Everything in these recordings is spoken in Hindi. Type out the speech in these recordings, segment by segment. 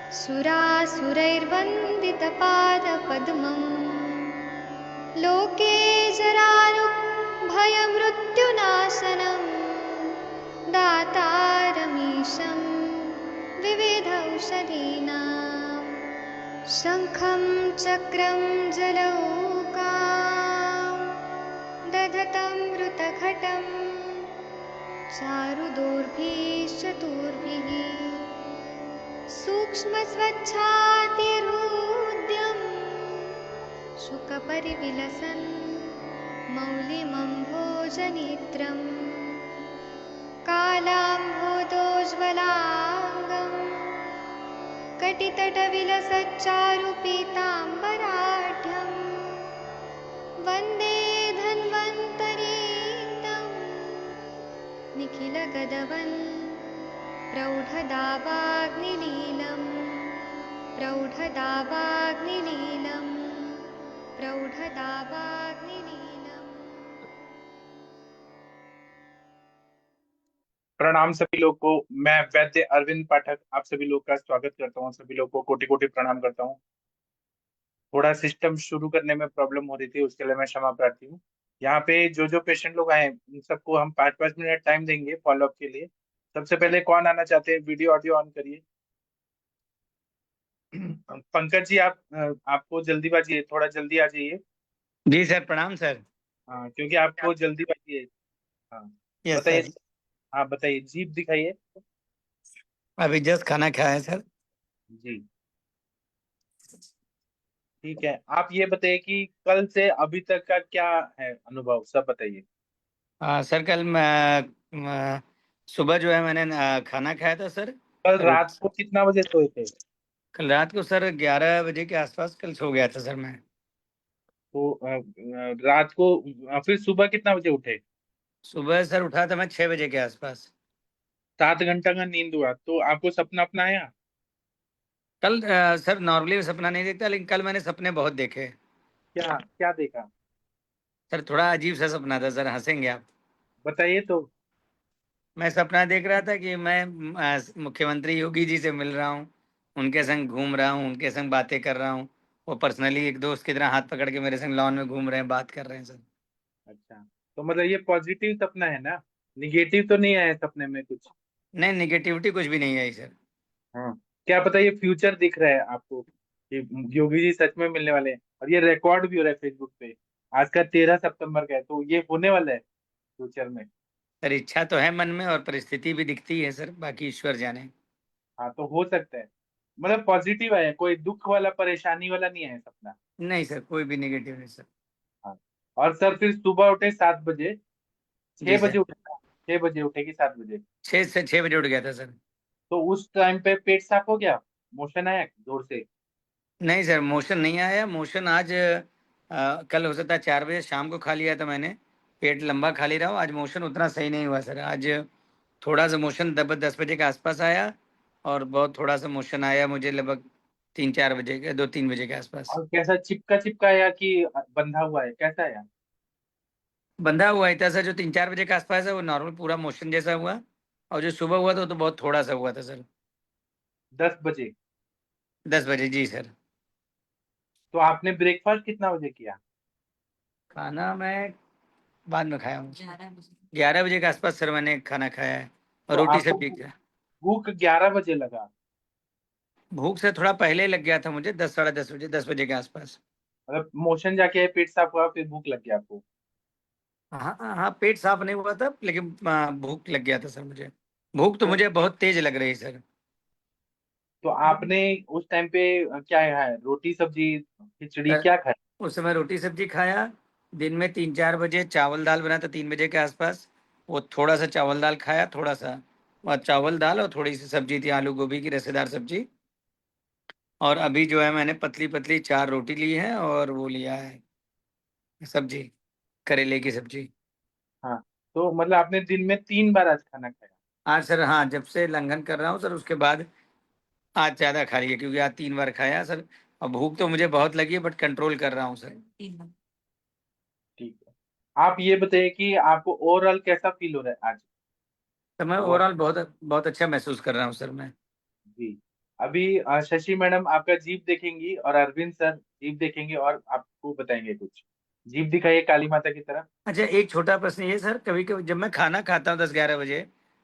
सुरासुरैर्वन्दितपादपद्मम् लोके जरारुभयमृत्युनाशनं दातारमीशं विविधौषधीनां शङ्खं चक्रं जलौकां दधतं मृतघटं चारुदोर्भिश्चतुर्भिः सूक्ष्मस्वच्छातिरुद्यं शुकपरिविलसन् मौलिमम्भोजनेत्रं कालाम्भोदोज्ज्वलाङ्गं कटितटविलसच्चारुपीताम्बराढ्यं वन्दे धन्वन्तरीतं निखिलगदवन् प्रौढदावाग्निलीलं प्रौढदावाग्निलीलं प्रौढदावाग्निलीलम्। प्रणाम सभी लोग को। मैं वैद्य अरविंद पाठक आप सभी लोग का स्वागत करता हूँ। सभी लोग को कोटि कोटि प्रणाम करता हूँ। थोड़ा सिस्टम शुरू करने में प्रॉब्लम हो रही थी, उसके लिए मैं क्षमा प्रार्थी हूँ। यहाँ पे जो जो पेशेंट लोग आए उन सबको हम 5-5 मिनट टाइम देंगे फॉलोअप के लिए। सबसे पहले कौन आना चाहते हैं? वीडियो ऑडियो ऑन करिए। पंकज जी, आपको जल्दीबाजी है, थोड़ा जल्दी आ जाइए। जी सर, प्रणाम सर। हाँ, क्योंकि आपको जल्दीबाजी है। हाँ यस बताइए। सर। हाँ बताइए, जीप दिखाइए। अभी जस्ट खाना खाया है सर। जी ठीक है। आप ये बताइए कि कल से अभी तक का क्या है अनुभव, सब बताइए। सर कल मैं सुबह जो है मैंने खाना खाया था सर। कल रात रोटी। को कितना बजे सोए थे? कल रात को सर 11 बजे के आसपास कल सो गया था सर मैं। तो रात को फिर सुबह कितना बजे उठे? सुबह सर उठा था मैं 6 बजे के आसपास। 7 घंटा का नींद हुआ तो आपको सपना अपना आया? कल सर नॉर्मली सपना नहीं देखता, लेकिन कल मैंने सपने बहुत देखे। क्या क्या देखा? सर थोड़ा अजीब सा सपना था सर, हंसेंगे आप। बताइए तो। मैं सपना देख रहा था कि मैं मुख्यमंत्री योगी जी से मिल रहा हूँ, उनके संग घूम रहा हूँ, उनके संग बातें कर रहा हूँ। वो पर्सनली एक दोस्त की तरह हाथ पकड़ के मेरे संग लॉन में घूम रहे हैं, बात कर रहे हैं सर। अच्छा, तो मतलब ये पॉजिटिव सपना है ना? निगेटिव तो नहीं आया सपने में कुछ? नहीं, निगेटिविटी कुछ भी नहीं आई सर। हाँ, क्या पता ये फ्यूचर दिख रहा है आपको कि योगी जी सच में मिलने वाले हैं, और ये रिकॉर्ड भी हो रहा है फेसबुक पे। आज का 13 सितंबर का है, तो ये होने वाला है फ्यूचर में। सर इच्छा तो है मन में और परिस्थिति भी दिखती है सर, बाकी ईश्वर जाने। हाँ, तो हो सकता है। मतलब पॉजिटिव है, कोई दुख वाला परेशानी वाला नहीं है सपना। नहीं सर, कोई भी निगेटिव नहीं सर। हाँ। और सर फिर सुबह उठे 7 बजे। छह जी बजे सर, उठे? 6 बजे उठे कि 7 बजे? 6 बजे उठ गया था सर। तो उस टाइम पे पेट साफ हो गया? मोशन आया जोर से? नहीं सर, मोशन नहीं आया। मोशन आज कल हो सकता है 4 बजे शाम को खा लिया था मैंने, पेट लंबा खा ले रहा हूँ। आज मोशन उतना सही नहीं हुआ सर। आज थोड़ा सा मोशन 10 बजे के आसपास आया, और बहुत थोड़ा सा मोशन आया मुझे लगभग 3-4 बजे के 2-3 बजे के आसपास। और कैसा, चिपका चिपका आया कि बंधा हुआ है, कैसा आया? बंधा हुआ ही था सर। जो 3-4 बजे के आसपास है वो नॉर्मल पूरा मोशन जैसा हुआ, और जो सुबह हुआ था वो तो बहुत थोड़ा सा हुआ था सर। 10 बजे? 10 बजे, जी सर। तो आपने ब्रेकफास्ट कितना बजे किया? खाना मैं बाद में खाया हूँ। 11 बजे के आसपास सर मैंने खाना खाया है, और तो रोटी आपको सब्जी खाया। भूख 11 बजे लगा? भूख से थोड़ा पहले लग गया था मुझे, 10 साढ़े 10 बजे, 10 बजे के आसपास। मतलब मोशन जाके पेट साफ हुआ फिर भूख लग गया आपको? हाँ हाँ हाँ, पेट साफ नहीं हुआ था, लेकिन भूख लग गया था सर मुझे। भूख तो तो मुझे बहुत तेज लग रही सर। तो आपने उस टाइम पे क्या है, रोटी सब्जी खिचड़ी सर क्या खाया? उस समय रोटी सब्जी खाया। दिन में 3-4 बजे चावल दाल बना था, 3 बजे के आसपास। वो थोड़ा सा चावल दाल खाया, थोड़ा सा, और चावल दाल और थोड़ी सी सब्जी थी, आलू गोभी की रसेदार सब्जी। और अभी जो है मैंने पतली पतली 4 रोटी ली है, और वो लिया है सब्जी, करेले की सब्जी। हाँ, तो मतलब आपने दिन में 3 बार आज खाना खाया? आज सर हाँ, जब से लंघन कर रहा हूँ सर उसके बाद आज ज़्यादा खा लिया, क्योंकि आज 3 बार खाया सर। और भूख तो मुझे बहुत लगी है, बट कंट्रोल कर रहा हूँ सर। ठीक है। आप ये बताइए कि आपको ओवरऑल कैसा फील हो रहा है आज? तो मैं वो ओवरऑल बहुत बहुत अच्छा महसूस कर रहा हूँ सर मैं। जी, अभी शशि मैडम आपका जीभ देखेंगी और अरविंद सर जीभ देखेंगे और आपको बताएंगे कुछ। जीभ दिखाइए काली माता की तरह। अच्छा, एक छोटा प्रश्न ये सर, कभी कभी जब मैं खाना खाता हूँ 10-11 बजे,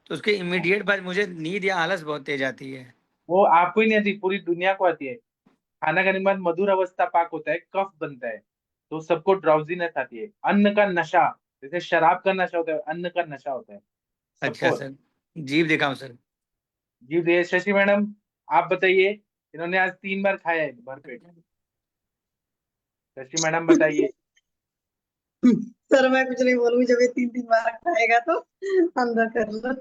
तो उसके इमीडिएट बाद मुझे नींद या आलस बहुत तेज आती है। वो आपको ही नहीं आती, पूरी दुनिया को आती है। खाना खाने के बाद मधुर अवस्था पाक होता है, कफ बनता है, तो सबको ड्राउजीनेस आती है। अन्न का नशा, जैसे शराब का नशा होता है, अन्न का नशा होता है सबको अच्छा होता है। सर, जीभ दिखाऊं सर? जी दे शशि मैडम, आप बताइए। इन्होंने आज 3 बार खाया है भरपेट। शशि मैडम बताइए। सर मैं कुछ नहीं बोलूंगी, जब ये 3-3 बार खाएगा तो अंदर कर लो।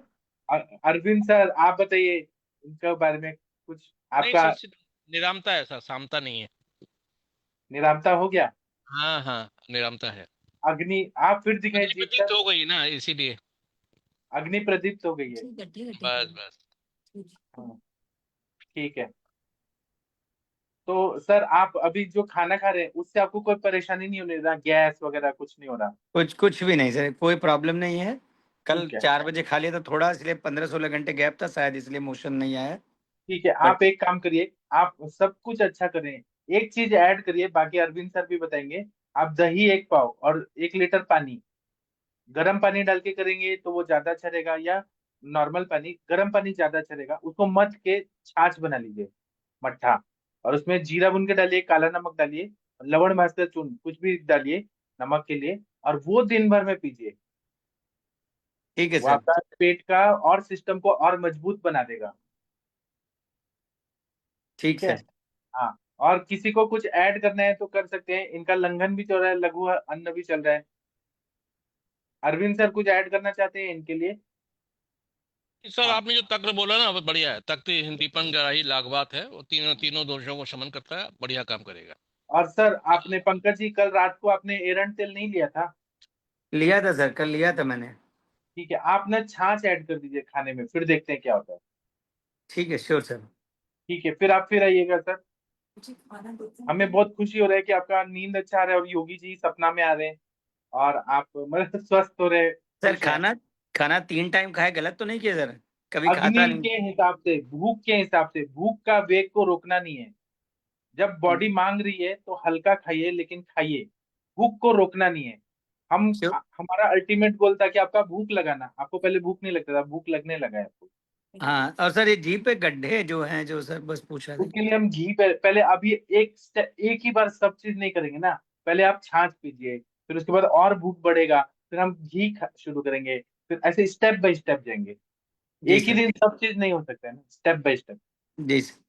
अरविंद सर आप बताइए इनके बारे में कुछ। नहीं आपका सर, निरामता है सर, सामता नहीं है। निरामता हो गया। हाँ हाँ, निरामता है। अग्नि, आप फिर दिखाई अग्नि जीत प्रदीप्त सर। हो गई ना, इसीलिए। अग्नि प्रदीप्त हो गई है। बस बस। हाँ, ठीक है। तो सर आप अभी जो खाना खा रहे हैं उससे आपको कोई परेशानी नहीं होने रहा, गैस वगैरह कुछ नहीं हो रहा? कुछ कुछ भी नहीं सर, कोई प्रॉब्लम नहीं है। कल ठीक है। 4 बजे खा लिया, तो थोड़ा इसलिए 15-16 घंटे गैप था शायद, इसलिए मोशन नहीं आया। ठीक है, बट आप एक काम करिए, आप सब कुछ अच्छा करें, एक चीज ऐड करिए, बाकी अरविंद सर भी बताएंगे। आप दही 1 पाव और 1 लीटर पानी, गर्म पानी डाल के करेंगे तो वो ज्यादा अच्छा रहेगा, या नॉर्मल पानी, गर्म पानी ज्यादा अच्छा रहेगा, उसको मथ के छाछ बना लीजिए, मट्ठा। और उसमें जीरा भून के डालिए, काला नमक डालिए, लवण मास्टर चूर्ण कुछ भी डालिए नमक के लिए, और वो दिन भर में पीजिए। ठीक है वो सर। आपका पेट का और सिस्टम को और मजबूत बना देगा। ठीक ठीक है। सर। हाँ, और किसी को कुछ ऐड करना है तो कर सकते हैं, इनका लंघन भी चल रहा है, लघु अन्न भी चल रहा है। अरविंद सर कुछ ऐड करना चाहते हैं इनके लिए? सर हाँ, आपने जो तक्र बोला ना, वो बढ़िया है। तख्त हिंदीपन गराही लागबात है, वो तीनों तीनों दोषों को शमन करता है, बढ़िया काम करेगा। और सर आपने पंकज जी कल रात को आपने एरंड तेल नहीं लिया था? लिया था सर, कल लिया था मैंने। ठीक है, आप ना छाछ ऐड कर दीजिए खाने में, फिर देखते हैं क्या होता है। ठीक है, श्योर सर। ठीक है, फिर आप फिर आइएगा सर। हमें बहुत खुशी हो रहा है कि आपका नींद अच्छा आ रहा है और योगी जी सपना में आ रहे हैं, और आप मतलब स्वस्थ हो रहे हैं, सर, खुश हैं। खाना खाना 3 टाइम खाए, गलत तो नहीं किया सर? कभी खाता अग्नि नहीं। के हिसाब से, भूख के हिसाब से, भूख का वेग को रोकना नहीं है। जब बॉडी मांग रही है तो हल्का खाइए, लेकिन खाइए, भूख को रोकना नहीं है। श्योर। हमारा अल्टीमेट गोल था कि आपका भूख लगाना, आपको पहले भूख नहीं लगता था, भूख लगने लगा है आपको। हाँ, और सर ये जीभ पे गड्ढे जो हैं, जो सर बस पूछा था। उसके लिए हम घी पहले अभी एक ही बार सब चीज नहीं करेंगे ना। पहले आप छाछ पीजिए, फिर उसके बाद और भूख बढ़ेगा, फिर हम घी शुरू करेंगे, फिर ऐसे स्टेप बाय स्टेप जाएंगे। जी एक ही सर। दिन सब चीज नहीं हो सकता है ना, स्टेप बाय स्टेप। जी सर।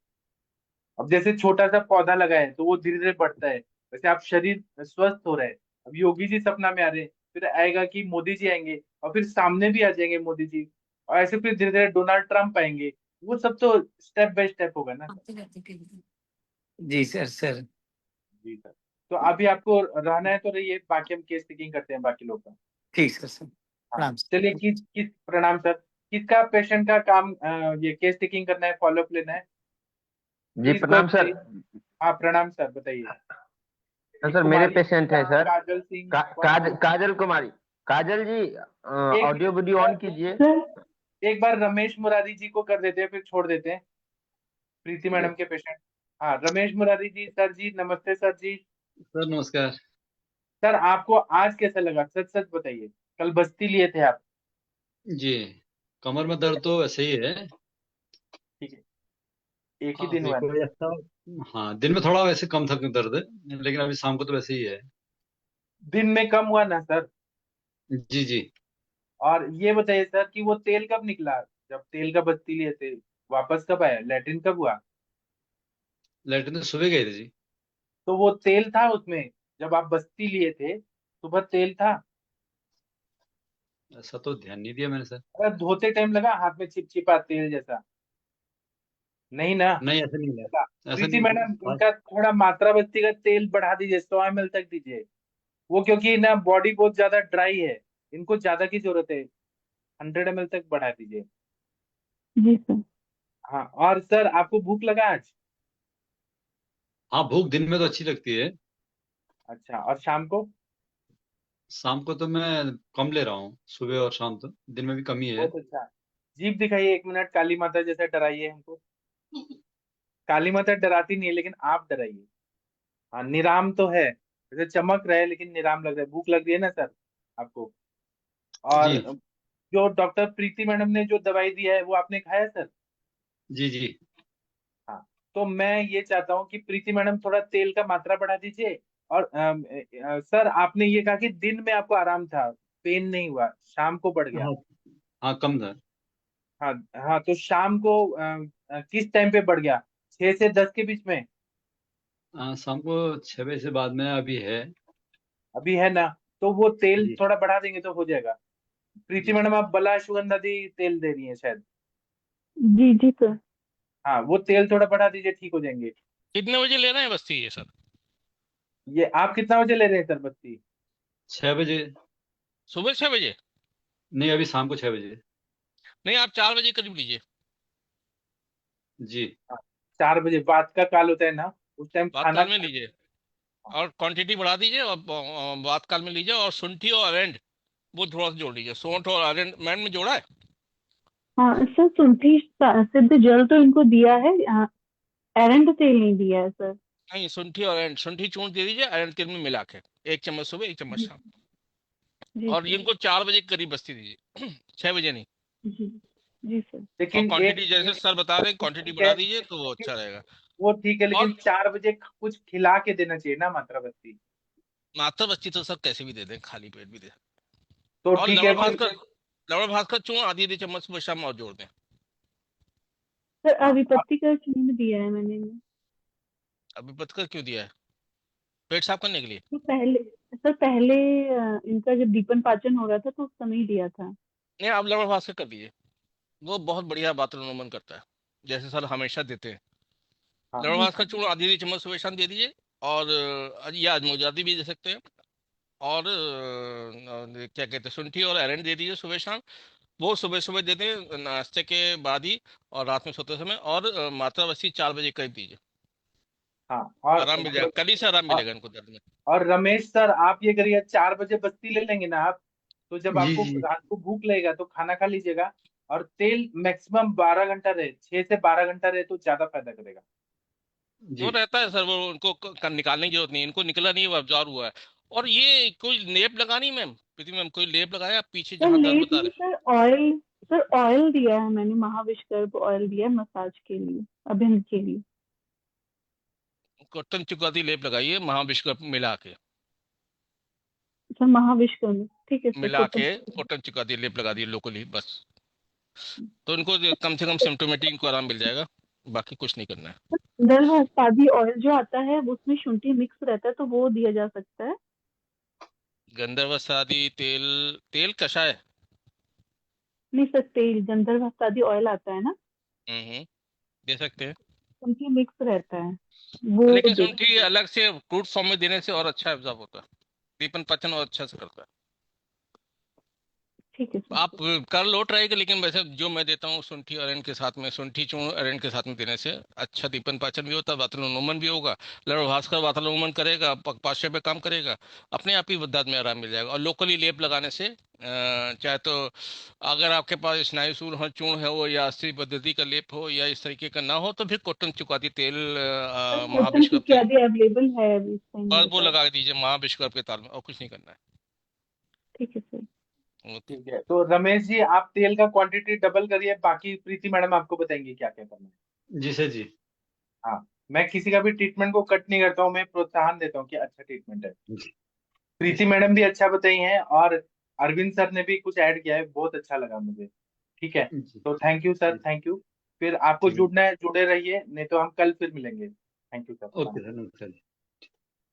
अब जैसे छोटा सा पौधा लगा है तो वो धीरे धीरे बढ़ता है, वैसे आप शरीर स्वस्थ हो रहे हैं। अब योगी जी सपना में आ रहे हैं, फिर आएगा कि मोदी जी आएंगे, और फिर सामने भी आ जाएंगे मोदी जी, और ऐसे फिर धीरे धीरे डोनाल्ड ट्रंप आएंगे। वो सब तो स्टेप बाय स्टेप होगा ना। जी सर सर। जी सर। तो अभी आपको रहना है तो रहिए, बाकी हम केस टेकिंग करते हैं बाकी लोग का। ठीक सर सर। हाँ, प्रणाम चलिए। सर। किस किस प्रणाम सर। किसका पेशेंट का काम ये केस टेकिंग करना है, फॉलोअप लेना है? जी प्लीज गो प्रणाम सर। बताइए। हाँ प्रणाम सर, बताइए। एक सर मेरे कुमारी पेशेंट है सर। काजल सिंह, कौन सी? काजल कुमारी। काजल जी, एक ऑडियो वीडियो ऑन कीजिए। एक बार रमेश मुरारी जी को कर देते हैं, फिर छोड़ देते हैं प्रीति मैडम के पेशेंट। हाँ, रमेश मुरारी जी, सर जी नमस्ते सर जी। सर नमस्कार। सर आपको आज कैसा लगा, सच सच बताइए। कल बस्ती लिए थे आप? जी, कमर में दर्द तो वैसे ही है। ठीक है, एक ही दिन अभी हुआ ना? कोई ऐसा, हाँ दिन में थोड़ा वैसे कम था दर्द, लेकिन अभी शाम को तो वैसे ही है। दिन में कम हुआ ना सर? जी जी। और ये बताइए सर कि वो तेल कब निकला, जब तेल का बस्ती लिए थे, वापस कब आया, लैट्रिन कब हुआ? लैट्रिन तो सुबह गए थे जी। तो वो तेल था उसमें, जब आप बस्ती लिए थे सुबह तेल था? ऐसा तो ध्यान नहीं दिया मैंने सर। अगर धोते टाइम लगा हाथ में चिपचिपा तेल जैसा? नहीं ना? नहीं ऐसा नहीं लगा। है, ऐसा प्रीति नहीं मैडम हाँ। इनका थोड़ा मात्रा बस्ती का तेल बढ़ा दीजिए, 100 ml तक दीजिए। वो क्योंकि ना बॉडी बहुत ज्यादा ड्राई है, इनको ज्यादा की जरूरत है, 100 ml तक बढ़ा दीजिए। जी सर। हाँ, और सर आपको भूख लगा आज? हाँ, भूख दिन में तो अच्छी लगती है। अच्छा, और शाम को? शाम को तो मैं कम ले रहा हूँ, सुबह और शाम तो दिन में भी कम ही है। बहुत अच्छा। जीप दिखाइए 1 मिनट, काली माता जैसे डराइए हमको। काली माता डराती नहीं है, लेकिन आप डराइए। हाँ, निराम तो है, जैसे चमक रहा है लेकिन निराम लग रहा है। भूख लग रही है ना सर आपको? और जी जो डॉक्टर प्रीति मैडम ने जो दवाई दिया है वो आपने खाया सर? जी जी। हाँ, तो मैं ये चाहता हूँ कि प्रीति मैडम थोड़ा तेल का मात्रा बढ़ा दीजिए। और सर आपने ये कहा कि दिन में आपको आराम था, पेन नहीं हुआ, शाम को बढ़ गया। हाँ हाँ, कम था। हाँ हाँ, तो शाम को किस टाइम पे बढ़ गया? 6 से 10 के बीच में? शाम को 6 बजे से बाद में अभी है। अभी है ना? तो वो तेल जी थोड़ा बढ़ा देंगे तो हो जाएगा। प्रीति जी। मैडम आप बला सुगंधादि तेल दे रही है शायद। जी जी सर। हाँ, वो तेल थोड़ा बढ़ा दीजिए, ठीक हो जाएंगे। कितने बजे लेना है बस्ती ये सर? ये आप कितना बजे ले रहे हैं सर बत्ती? 6 बजे। सुबह 6 बजे? नहीं, अभी शाम को 6 बजे। नहीं, आप 4 बजे करीब लीजिए। जी। हाँ, 4 बजे बात का काल होता है ना, उस टाइम बात खाना काल में लीजिए और क्वांटिटी बढ़ा दीजिए और बात काल में लीजिए। और शुंठी और अरेंड वो थोड़ा सा जोड़ लीजिए। सौंठ और अरेंड मैंने में जोड़ा है? हाँ सर, सुंठी सिद्ध जल तो इनको दिया है, एरंड तेल नहीं दिया है सर। नहीं, शुंठी और अरेंड, शुंठी चूर्ण दे दीजिए अरेंड तेल में मिला के। 1 चम्मच सुबह, 1 चम्मच जी शाम। जी और सर। इनको 4 बजे के करीब बस्ती दीजिए 6 बजे नहीं। जी जी सर। और लेकिन एक क्वांटिटी जैसे एक सर बता रहे हैं क्वांटिटी ठीक है, बढ़ा दीजिए तो वो लेकिन अच्छा रहेगा। वो ठीक है, लेकिन और 4 बजे कुछ खिला के देना चाहिए ना मात्रा बत्ती। मात्रा बस्ती तो सर कैसे भी दे दें, खाली पेट भी दे। तो और ठीक है फिर। लवण भास्कर चूर्ण आधी चम्मच सुबह शाम और जोड़ दें। सर हाँ, अभिपत्ति का चूर्ण दिया है मैंने इन्हें। अभी पत्थर क्यों दिया है? पेट साफ करने के लिए? तो पहले सर, पहले इनका जब दीपन पाचन हो रहा था तो उस समय ही दिया था। नहीं, आप लवण भास्कर कर दीजिए। वो बहुत बढ़िया वातानुकूलन करता है, जैसे सर हमेशा देते हैं। हाँ, लवण जी भास्कर चूर्ण आधी चम्मच सुबह शाम दे दीजिए। और ये आजमोजादी भी दे सकते हैं। और क्या कहते हैं, शुंठी और अरंडी दे दीजिए सुबह शाम। वो सुबह सुबह दे दें नाश्ते के बाद ही, और रात में सोते समय। और मात्रा वसी 4 बजे करीब दीजिए। हाँ। आराम मिल जाएगा, कल ही से आराम और मिलेगा इनको दर्द में। और रमेश सर आप ये करिए, 4 बजे बस्ती ले लेंगे ना आप, तो जब जी आपको जी रात को भूख लगेगा तो खाना खा लीजिएगा। और तेल मैक्सिमम 12 घंटा रहे, 6 से 12 घंटा रहे तो ज्यादा फायदा करेगा। वो जी। रहता है सर, वो उनको निकालने की जरूरत नहीं है। इनको निकला नहीं, वो अब्जॉर्ब हुआ है। और ये कोई लेप लगानी मैम, प्रीति मैम कोई लेप लगाया आप पीछे सर जहाँ दर्द लेप बता नहीं रहे? Sir, oil. सर ऑयल दिया है मैंने, महाविश्वकर्प ऑयल दिया है मसाज के लिए, अभिंद के लिए। कॉटन चुकाती लेप लगाइए महाविश्व मिला के। सर महाविश्वकर्प, ठीक है सर, मिला कुछ। के कॉटन चुकाती लेप लगा दिए लोकली बस। तो इनको कम से कम सिम्टोमेटिक इनको आराम मिल जाएगा। बाकी कुछ नहीं करना है। गंधर्व ऑयल जो आता है वो उसमें शुंठी मिक्स रहता है, तो वो दिया जा सकता है। गंधर्व तेल, तेल कषाय। नहीं सर, तेल गंधर्व ऑयल आता है ना, दे सकते हैं। शुंठी मिक्स रहता है, वो लेकिन दे। शुंठी अलग से फ्रूट फॉर्म में देने से और अच्छा एब्जॉर्ब होता है। दीपन पाचन और अच्छा से करता है। ठीक है सर। आप कर लो ट्राई कर, लेकिन वैसे जो मैं देता हूँ शुंठी अरेंड के साथ में, शुंठी चूर्ण अरेंड के साथ में देने से अच्छा दीपन पाचन भी होता है, वातानुकूलन भी होगा। लड़ भास्कर वातानुकूलन करेगा, पाचन पे काम करेगा। अपने आप ही दांत में आराम मिल जाएगा। और लोकली लेप लगाने से चाहे तो अगर आपके पास स्नायु चूर्ण है वो, या अस्थिर पद्धति का लेप हो, या इस तरीके का ना हो, तो फिर कॉटन चुकाती तेल सर कॉटन महाविश्व की आदि अवेलेबल है अभी इस टाइम बस मेरे वो पास। लगा दीजिए महाविश्व के ताल में, और कुछ नहीं करना है। ठीक है सर। ओके। ठीक है, तो रमेश जी आप तेल का क्वांटिटी डबल करिए, बाकी प्रीति मैडम आपको बताएंगे क्या क्या करना है। जी सर। जी हाँ, मैं किसी का भी ट्रीटमेंट को कट नहीं करता हूँ, मैं प्रोत्साहन देता हूँ कि अच्छा ट्रीटमेंट है। जी प्रीति मैडम भी अच्छा बताई हैं, और अरविंद सर ने भी कुछ ऐड किया है, बहुत अच्छा लगा मुझे। ठीक है, जी तो थैंक यू सर, जी। Thank you. फिर आपको ठीक है। जुड़ना है जुड़े रहिए, नहीं तो हम कल फिर मिलेंगे। थैंक यू सर, ओके प्रणाम। सर, नमस्कार जी।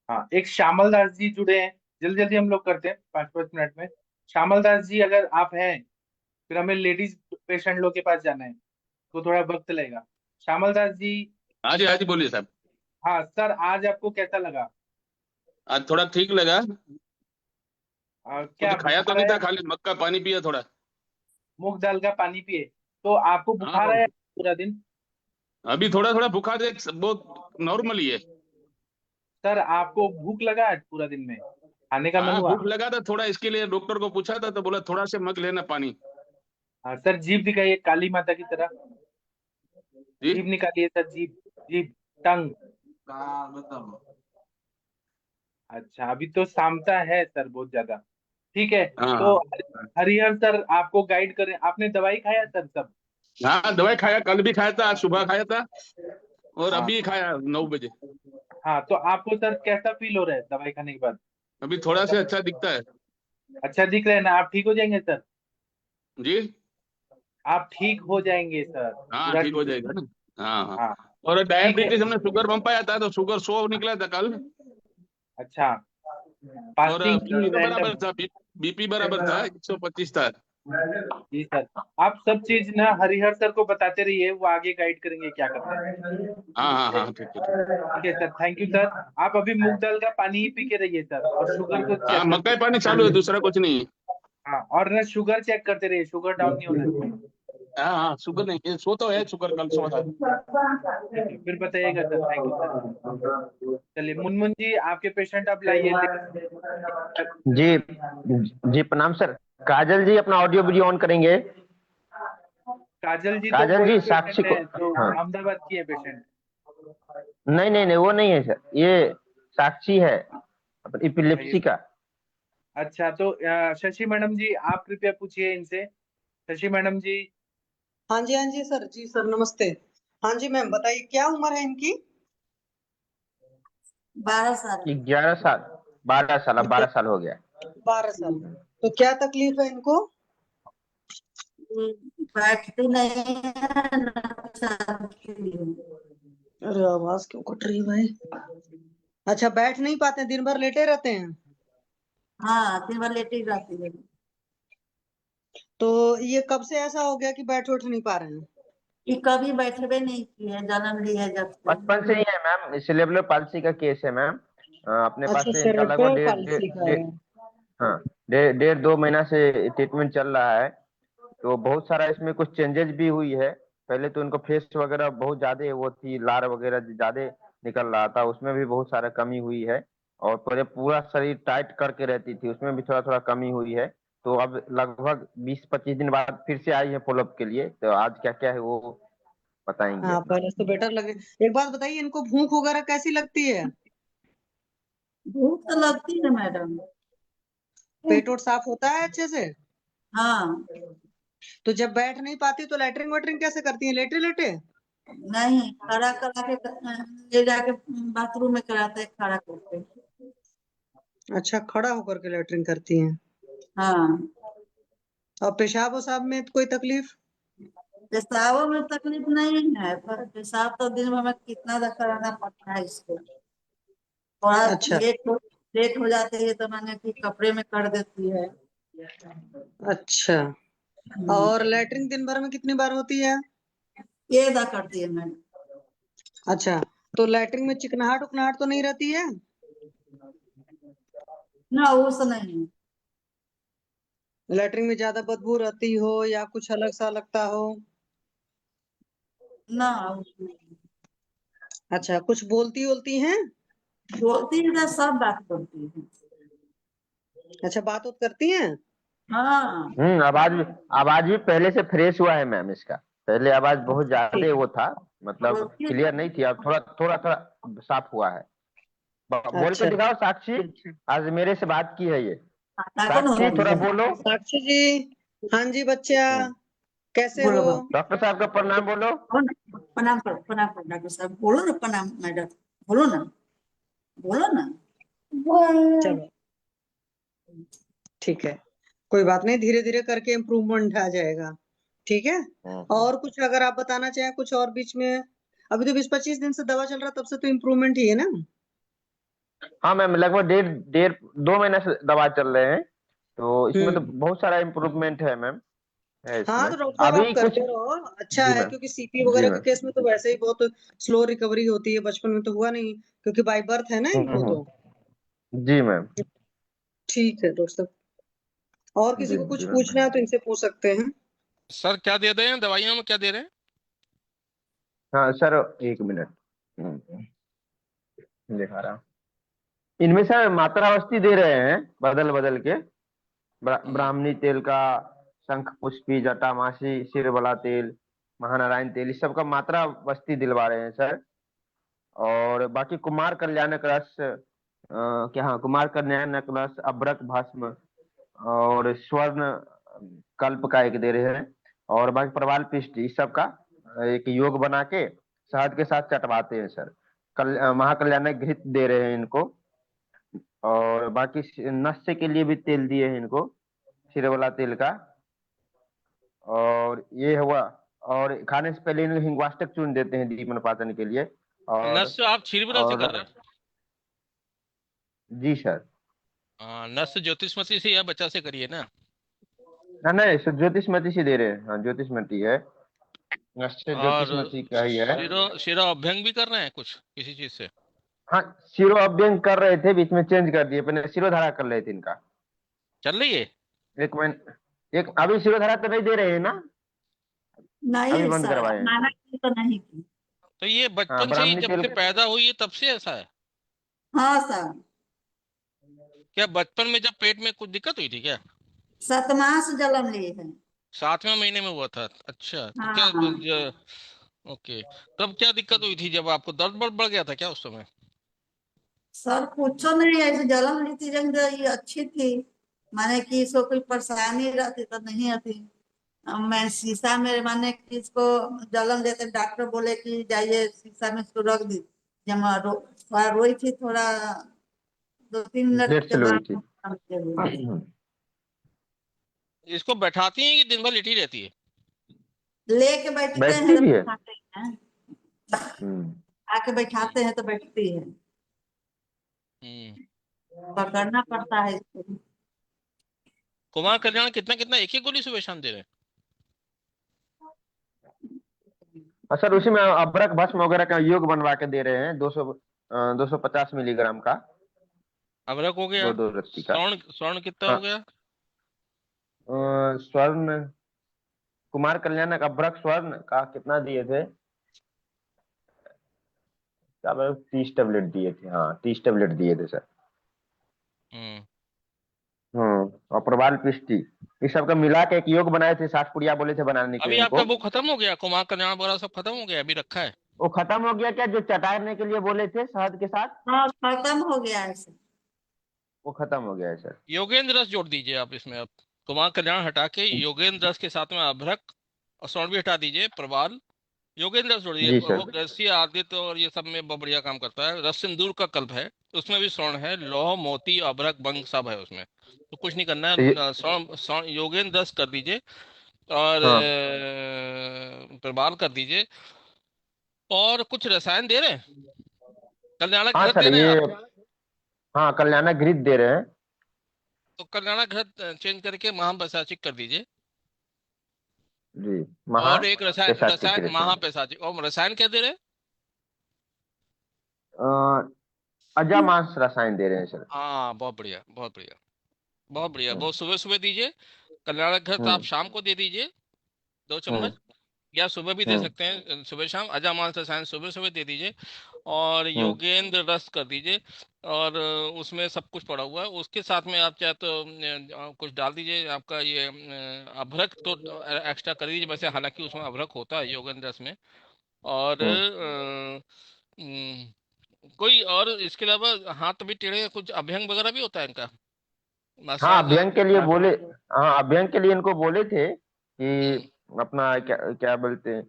हाँ, एक श्यामल दास जी जुड़े हैं, जल्दी जल्दी हम लोग करते हैं 5-5 मिनट में। श्यामल दास जी अगर आप हैं, फिर हमें लेडीज पेशेंट लोग के पास जाना है, तो थोड़ा वक्त लगेगा। श्यामल दास जी। हाँ जी बोलिए साहब। हाँ सर, आज आपको कैसा लगा? आज थोड़ा ठीक लगा। क्या कुछ खाया तो बुखार नहीं है? था, खाली मग का पानी पिया थोड़ा। मूंग दाल का पानी पिए? तो आपको बुखार हाँ, है पूरा दिन? अभी थोड़ा थोड़ा बुखार है, बहुत नॉर्मल ही है। सर आपको भूख लगा है पूरा दिन में? खाने का मन हाँ, हुआ? भूख लगा था थोड़ा, इसके लिए डॉक्टर को पूछा था तो बोला थोड़ा से मग लेना पानी। हाँ सर, जीभ दिखाइए काली माता की तरह। जी जीभ निकालिए सर, जीभ, जीभ, टंग। अच्छा, अभी तो सामता है सर बहुत ज्यादा। ठीक है, हाँ तो हाँ हरिहर सर आपको गाइड करें। आपने दवाई खाया सर सब? हाँ, दवाई खाया, कल भी खाया था, आज सुबह खाया था और हाँ अभी खाया 9 बजे। हाँ, तो आपको सर कैसा फील हो रहा है दवाई खाने के बाद? अभी थोड़ा सा अच्छा दिखता है। अच्छा दिख रहा है ना? आप ठीक हो जाएंगे सर, जी आप ठीक हो जाएंगे सर, हाँ, पूरा ठीक हो ठीक हो जाएगा जाएंगे। ना। हाँ हाँ। हाँ और ठीक है। डायबिटीज हमने शुगर बम पाया था, तो शुगर 100 निकला था कल। अच्छा, और फास्टिंग की बीपी रैंडम। बराबर था, बीपी बराबर था, 125 था। जी सर, आप सब चीज ना हरिहर सर को बताते रहिए, वो आगे गाइड करेंगे क्या करना है। हाँ हाँ हाँ, ठीक है ठीक। ठीक है सर, थैंक यू सर। आप अभी मूंग दाल का पानी ही पी के रहिए सर, और शुगर को हाँ, चेक मक्का करते पानी चालू है, दूसरा कुछ नहीं है। हाँ, और ना शुगर चेक करते रहिए, शुगर डाउन नहीं होना चाहिए। हाँ हाँ, शुगर नहीं है, सो तो है, शुगर कल सो था। ठीक है, फिर बताइएगा सर, थैंक यू सर। चलिए मुनमुन जी, आपके पेशेंट आप लाइए। जी जी, प्रणाम सर। काजल जी अपना ऑडियो वीडियो ऑन करेंगे। काजल जी तो काजल वो जी, एक साक्षी पेशेंट को। है जो हाँ, अहमदाबाद की है पेशेंट। नहीं नहीं नहीं, वो नहीं है सर, ये साक्षी है, अच्छा इपिलिप्सी का। अच्छा, तो शशि मैडम जी आप कृपया पूछिए इनसे। शशि मैडम जी। हाँ जी सर, जी सर नमस्ते। हाँ जी मैम बताइए क्या उम्र है इनकी? 12 साल। 11 साल, 12 साल, अब 12 साल हो गया। 12 साल। तो क्या तकलीफ है इनको? बैठती नहीं है ना चलती है। अरे आवाज क्यों कट रही है भाई? अच्छा, बैठ नहीं पाते, दिन भर लेटे रहते हैं? हाँ, दिन भर लेटी रहती है। तो ये कब से ऐसा हो गया कि बैठ उठ नहीं पा रहे हैं? ये कभी बैठे नहीं की है, जन्म ली है जब से। बचपन से ही है मैम, सेरेब्रल पाल्सी का केस है मैम। अपने पास अच्छा, से इनका लगभग सेरेब्रल डेढ़ डेढ़ पाल्सी का डेढ़ है। हाँ, डेढ़ डेढ़ 2 महीना से ट्रीटमेंट चल रहा है। तो बहुत सारा इसमें कुछ चेंजेस भी हुई है। पहले तो इनको फेस वगैरह बहुत ज्यादा वो थी, लार वगैरह ज्यादा निकल रहा था, उसमें भी बहुत सारा कमी हुई है। और पहले पूरा शरीर टाइट करके रहती थी, उसमें भी थोड़ा थोड़ा कमी हुई है। तो अब लगभग 20-25 दिन बाद फिर से आई है फॉलोअप के लिए, तो आज क्या क्या है वो बताएंगे हाँ, अपना। पहले तो बेटर लगे। एक बात बताइए, इनको भूख वगैरह कैसी लगती है? भूख तो लगती है मैडम। पेट वोट साफ होता है अच्छे से? हाँ। तो जब बैठ नहीं पाती तो लैट्रिन वैट्रिन कैसे करती है, लेटे लेटे? नहीं, खड़ा करा के ले जाके बाथरूम में कराते हैं, खड़ा करके। अच्छा, खड़ा होकर के लैट्रिन करती हैं। हाँ। और पेशाब वसाब में कोई तकलीफ? पेशाबों में तकलीफ नहीं है, पर पेशाब तो दिन भर में कितना दफा कराना पड़ता है इसको। थोड़ा अच्छा लेट हो जाती है तो मैंने कि कपड़े में कर देती है। अच्छा। और लैट्रिन दिन भर में कितनी बार होती है? ये अदा करती है मैडम। अच्छा, तो लैट्रिन में चिकनाहट उकनाहट तो नहीं रहती है? ना, वो से नहीं है। लैट्रिन में ज्यादा बदबू रहती हो या कुछ अलग सा लगता हो? ना, वो से नहीं है। अच्छा, कुछ बोलती बोलती हैं? बोलती है तो सब बात करती है। अच्छा, बात उत करती हैं? हाँ। आवाज भी पहले से फ्रेश हुआ है मैम इसका। पहले आवाज बहुत ठीक। ज्यादा वो था, मतलब बोलती है क्लियर नहीं थी, अब थोड़ा थोड़ा थोड़ा साफ हुआ है। बोल के अच्छा दिखाओ साक्षी, अच्छा। आज मेरे से बात की है ये। ताकत साक्षी होती थोड़ा है। बोलो। साक्षी जी। हाँ जी बच्चा, कैसे बोलो हो? बाबू। डॉक्टर साहब का प्रणाम बोलो। प्रणाम करो डॉक्टर साहब, बोलो ना प्रणाम मैडम। बोलो ना, बोलो ना। चलो ठीक है, कोई बात नहीं, धीरे धीरे करके इम्प्रूवमेंट आ जाएगा। ठीक है। और कुछ अगर आप बताना चाहें कुछ और बीच में? अभी तो 20-25 दिन से दवा चल रहा है, तब से तो इम्प्रूवमेंट ही है ना? हाँ मैम, लगभग डेढ़ डेढ़ 2 महीने से दवा चल रहे हैं, तो इसमें तो हम्म। बहुत सारा इम्प्रूवमेंट है मैम, है हाँ इसमें। तो डॉक्टर साहब आप अभी कुछ। करते रहो, अच्छा जी है, मैम। क्योंकि सीपी जी वगैरह के मैम। केस में तो वैसे ही बहुत स्लो रिकवरी होती है, बचपन में तो हुआ नहीं क्योंकि बाय बर्थ है ना इनको तो। जी मैम। ठीक है डॉक्टर साहब, और किसी जी को कुछ जी मैम। पूछना है तो इनसे पूछ सकते हैं। सर क्या दे रहे हैं दवाइयों में, क्या दे रहे हैं? हाँ सर, 1 मिनट। दिखा रहा हूँ। इनमें सर मात्रावस्थी दे रहे हैं, बदल बदल के। हम्म, ब्राह्मणी तेल का, शंख पुष्पी, जटामासी, सिरबला तेल, महानारायण तेल, इस सब का मात्रा बस्ती दिलवा रहे हैं सर। और बाकी कुमार कल्याणक रस, क्या, हाँ, कुमार कल्याणक रस, अभ्रक भस्म और स्वर्ण कल्प का एक दे रहे हैं। और बाकी प्रवाल पिष्ट, इस सब का एक योग बना के शहद के साथ चटवाते हैं सर। महाकल्याणक घृत दे रहे हैं इनको। और बाकी नस्य के लिए भी तेल दिए हैं इनको, सिर वाला तेल का। और ये हुआ। और खाने से पहले इन्हें हिंगवाष्टक चूर्ण देते हैं दीपन पाचन के लिए। और नस आप क्षीरबला से कर रहे हैं? जी सर। नस ज्योतिषमती से या बच्चा से करिए ना। नहीं सर, ज्योतिषमती से दे रहे हैं। हाँ, ज्योतिषमती है, नस्य और ज्योतिषमती का ही है। शिरो अभ्यंग भी कर रहे हैं कुछ किसी चीज से? हाँ, शिरो अभ्यंग कर रहे थे, बीच में चेंज कर दिए, पहले शिरोधारा कर रहे थे इनका। चल रही है? एक महीने, एक अभी शिरोधारा तो नहीं दे रहे हैं ना, अभी नहीं बंद सर, करवाए हैं। माना की तो नहीं की। तो ये हाँ, बचपन से ही ब्राह्मणी जब तेल। से पैदा हुई है तब से ऐसा है? हाँ सर, क्या बचपन में जब पेट में कुछ दिक्कत हुई थी क्या? 7 मास जन्म लिए है। 7वें महीने में हुआ था? अच्छा, तो क्या हाँ ओके। तब क्या दिक्कत हुई थी? जब आपको दर्द बढ़ गया था क्या उस समय? सर, पूछो नहीं, ऐसे जन्म ली थी जब ये अच्छी थी, माने कि इसको कोई परेशानी रहती तो नहीं आती। मैं शीशा में, माने कि इसको जलन देते डॉक्टर बोले कि जाइए शीशा में इसको रख दी। जब मैं थोड़ा रोई थी, थोड़ा 2-3 मिनट जेट के से हुई बाद थी। शांति हुई। इसको बैठाती हैं कि दिन भर लेटी रहती है? लेके बैठते हैं बैठती तो भी है। बैठाते हैं, हम्म। आके बैठाते हैं तो बैठती है, पकड़ना पड़ता है इसको। कुमार कल्याण कितना कितना एक एक गोली सुबह शाम दे रहे हैं? और सर उसी में अभ्रक भस्म वगैरह का योग बनवा के दे रहे हैं, 250 मिलीग्राम का, अभ्रक हो गया। दो रत्ती का। स्वर्ण स्वर्ण कितना हाँ, हो गया? स्वर्ण, कुमार कल्याणक अभ्रक स्वर्ण का कितना दिए थे? क्या 30 टेबलेट दिए थे। हाँ, 30 टेबलेट दिए थे सर। हम्म। और प्रवाल पिष्टी, इस सब का मिला के एक योग बनाए थे, 60 पुड़िया बोले थे बनाने के लिए अभी आपका इनको। वो खत्म हो गया? कुमार कल्याण वगैरह सब खत्म हो गया? अभी रखा है? वो खत्म हो गया क्या, जो चटाने के लिए बोले थे शहद के साथ, हाँ, खत्म हो गया है सर। वो खत्म हो गया है सर। योगेंद्र रस जोड़ दीजिए आप इसमें। अब कुमार कल्याण हटा के योगेंद्र रस के साथ में अभ्रक और स्वर्ण भी हटा दीजिए, प्रवाल, योगेंद्र रस जोड़ दीजिए। जी वो सर। गैसीय आदित्य और ये सब में बहुत बढ़िया काम करता है। रस सिंदूर का कल्प है, उसमें भी स्वर्ण है, लौह मोती अभ्रक भंग सब है उसमें। तो कुछ नहीं करना तो ये, है, स्वर्ण स्वर्ण योगेंद्र रस कर दीजिए और हाँ प्रवाल कर दीजिए। और कुछ रसायन दे रहे हैं? कल्याणक हाँ घृत सर, दे रहे हैं ये, आप? हाँ, कल्याणक घृत दे रहे हैं। तो कल्याणक घृत चेंज करके महापैशाचिक कर दीजिए। जी, महा और एक रसायन पेशाचिक रसायन रहते हैं। महापैशाचिक, और रसायन क्या दे रहे हैं? अजामांस रसायन दे रहे हैं सर। हाँ, बहुत बढ़िया, बहुत बढ़िया, बहुत बढ़िया। वो सुबह सुबह दीजिए। कल्याणक घृत आप हम्म। शाम को दे दीजिए, 2 चम्मच। हम्म। या सुबह भी दे हम्म। सकते हैं, सुबह शाम। अजामांस रसायन सुबह सुबह दे दीजिए। और हम्म। योगेंद्र रस कर दीजिए। और उसमें सब कुछ पड़ा हुआ है। उसके साथ में आप चाहे तो कुछ डाल दीजिए। आपका ये अभ्रक तो एक्स्ट्रा कर दीजिए वैसे, हालांकि उसमें अभ्रक होता है योगेंद्र रस में। और हम्म। कोई और इसके अलावा हाथ भी टेढ़े, कुछ अभ्यंग वगैरह भी होता है इनका? हाँ, मसाज अभ्यंग के लिए बोले। हाँ, अभ्यंग के लिए इनको बोले थे कि हम्म, अपना क्या क्या बोलते हैं,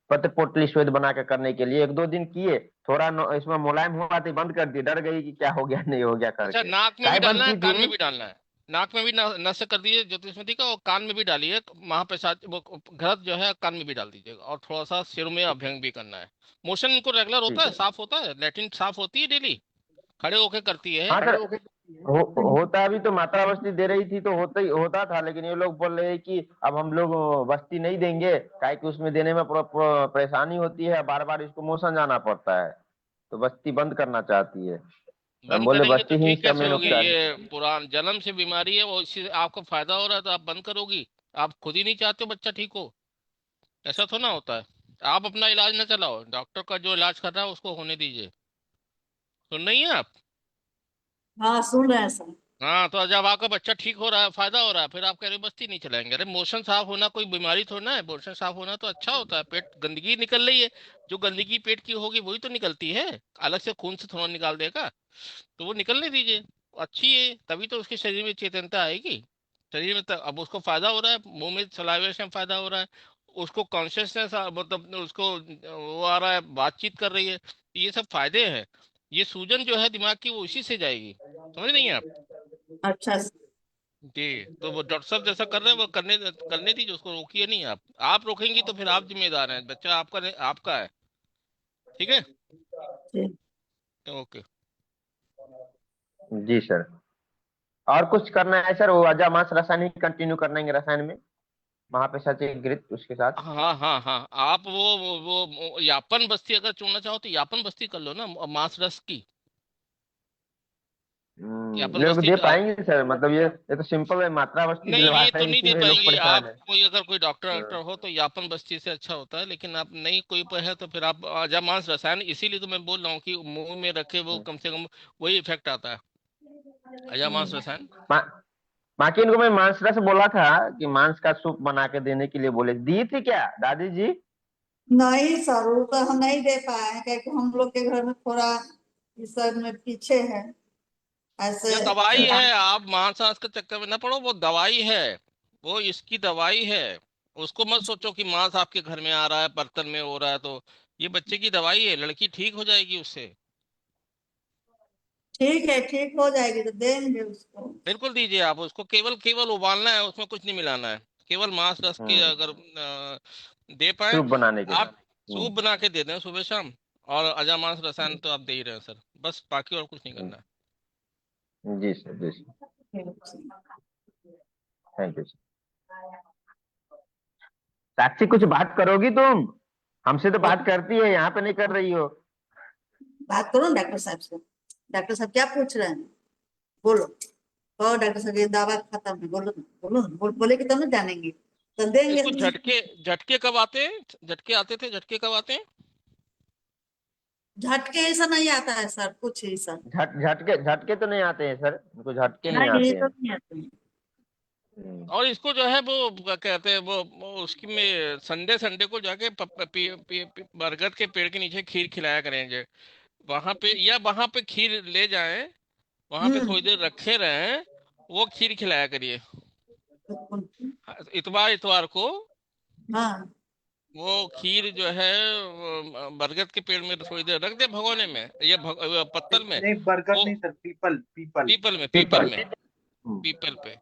पत्र पोटली श्वेत बना के करने के लिए 1-2 दिन किए, थोड़ा इसमें मुलायम हुआ तो बंद कर दिए, डर गई कि क्या हो गया नहीं हो गया अच्छा, करके, नाक में भी काय बंद डालना है, की कान थी। में भी डालना है? नाक में भी नस कर दीजिए ज्योतिषमती का, और कान में भी डालिए महाप्रसाद, वो घृत जो है कान में भी डाल दीजिएगा। और थोड़ा सा सिर में अभ्यंग भी करना है। मोशन इनको रेगुलर होता ठीक है, है। साफ होता है? लैट्रिन साफ होती है डेली? खड़े होके करती है? हाँ सर, होता भी तो मात्रा बस्ती दे रही थी तो होता था, लेकिन ये लोग बोल रहे हैं कि अब हम लोग बस्ती नहीं देंगे, काहे कि उसमें देने में परेशानी होती है, बार बार इसको मोशन जाना पड़ता है, तो बस्ती बंद करना चाहती है। हम बंद बोले करेंगे तो बस्ती ही ठीक इसका कैसे मेन होगी? उपचार है। ये पुरान जन्म से बीमारी है, वो इससे आपको फायदा हो रहा है तो आप बंद करोगी? आप खुद ही नहीं चाहते हो बच्चा ठीक हो? ऐसा थोड़ा ना होता है। आप अपना इलाज न चलाओ, डॉक्टर का जो इलाज कर रहा है उसको होने दीजिए। सुन रही हैं आप? हाँ, सुन रहे हैं सर। हाँ, तो जब आपका बच्चा ठीक हो रहा है, फायदा हो रहा है, फिर आप कह रहे हो बस्ती नहीं चलाएंगे। अरे मोशन साफ होना कोई बीमारी थोड़ी ना है, मोशन साफ होना तो अच्छा होता है। पेट गंदगी निकल रही है, जो गंदगी पेट की होगी वही तो निकलती है, अलग से खून से थोड़ा निकाल देगा, तो वो निकलने दीजिए, अच्छी है, तभी तो उसके शरीर में चेतनता आएगी। शरीर में अब उसको फायदा हो रहा है, मुंह में सलाइवे से फायदा हो रहा है, उसको कॉन्शियसनेस मतलब उसको वो आ रहा है, बातचीत कर रही है, ये सब फायदे हैं। ये सूजन जो है दिमाग की वो इसी से जाएगी, समझ नहीं है आप? अच्छा जी, तो वो डॉक्टर साहब जैसा कर रहे हैं वो करने करने दीजिए, उसको रोकिए नहीं। आप रोकेंगी तो फिर आप जिम्मेदार हैं, बच्चा आपका आपका है। ठीक है, ठीक। ओके। जी सर। और कुछ करना है सर? वो अजामास रसायन ही कंटिन्यू करना है रसायन में, महापेशाची घृत उसके साथ? हाँ हाँ हाँ, आप वो यापन बस्ती अगर चुनना चाहो तो यापन बस्ती कर लो ना, मांस रस की यापन लोग बस्ती। दे पाएंगे सर? मतलब ये तो सिंपल है, मात्रा वस्ती नहीं, दिलवा ये रहे तो हैं, नहीं इसी दे में लोग पाएंगे परेशान आप। है। कोई अगर कोई डॉक्टर हाँ। डॉक्टर हो तो यापन बस्ती से अच्छा होता है, लेकिन आप नहीं कोई पर है तो फिर आप अजामांस रसायन, इसीलिए तो मैं बोल रहा हूँ कि मुंह में रखे वो कम से कम वही इफेक्ट आता है, अजामांस रसायन। मा- बाकी इनको मैं मांस रस बोला था कि मांस का सूप बना के देने के लिए बोले, दी थी क्या दादी जी? नहीं सर, वो तो हम नहीं दे पाए हैं, क्योंकि हम लोग के घर में थोड़ा इस सब में पीछे है ऐसे। ये दवाई अच्छा। है, आप मांस वांस के चक्कर में ना पड़ो, वो दवाई है, वो इसकी दवाई है। उसको मत सोचो कि मांस आपके घर में आ रहा है, बर्तन में हो रहा है, तो ये बच्चे की दवाई है, लड़की ठीक हो जाएगी उससे। ठीक है, ठीक हो जाएगी तो देंगे उसको। बिल्कुल दीजिए, आप उसको केवल केवल उबालना है, उसमें कुछ नहीं मिलाना है, केवल मांस रस के हम्म। अगर दे पाए सूप बनाने के आप, बाद। सूप बना के दे दें सुबह शाम। और अजामांस रसायन तो आप दे ही रहे हैं सर, बस बाकी और कुछ नहीं करना है। जी सर, जी sir. Thank you sir. Sakshi, कुछ बात करोगी तुम? हमसे तो बात करती है, यहाँ पे नहीं कर रही हो। बात करो ना डॉक्टर साहब से। डॉक्टर साहब क्या पूछ रहे हैं? बोलो। कहो डॉक्टर साहब ये दवा खत्म है, बोलो ना, बोलो ना, बोलेगी तब ना जानेंगे, तो देंगे इसको हम। झटके, झटके कब आते हैं? झटके आते थे, झटके कब आते हैं? झटके ऐसा नहीं आता है सर, कुछ ऐसा झटके झटके तो नहीं आते हैं सर, उनको झटके नहीं नहीं, ये आते तो हैं। नहीं आते हैं। और इसको जो है वो क्या कहते हैं वो उसकी में संडे संडे को जाके बरगद के पेड़ के नीचे खीर खिलाया करेंगे, वहां पे, या वहां पे खीर ले जाएं, वहां पे थोड़ी हम्म। देर रखे रहें, वो खीर खिलाया करिए। तो- इतवार इतवार को हाँ वो खीर जो है बरगद के पेड़ में थोड़ी देर रख दे भगोने में या पत्तल में, नहीं, बरगद वो नहीं sir, people people. People people. में, पीपल पे।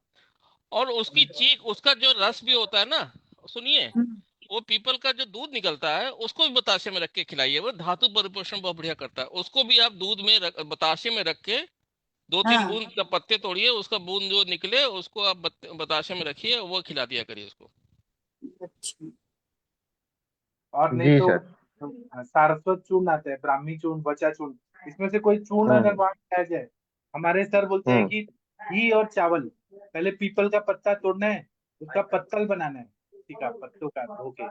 और उसकी चीक, उसका जो रस भी होता है ना, सुनिए, हम्म, वो पीपल का जो दूध निकलता है उसको भी बताशे में रख के खिलाइए, वो धातु परिपोषण बहुत बढ़िया करता है। उसको भी आप दूध में बताशे में रख के दो तीन हाँ बूंद जब पत्ते तोड़िए, उसका बूंद जो निकले उसको आप बताशे में रखिए, वो खिला दिया करिए उसको। अच्छा। और नहीं जी तो सर। सारस्वत चूर्ण आता है, ब्राह्मी चूर्ण, बचा चूर्ण, इसमें से कोई चूर्ण अगर हम्म। वहां खाया जाए, हमारे सर बोलते हैं हम्म। कि घी और चावल, पहले पीपल का पत्ता तोड़ना है, उसका पत्तल बनाना है, ठीक है, पत्तों का धो के,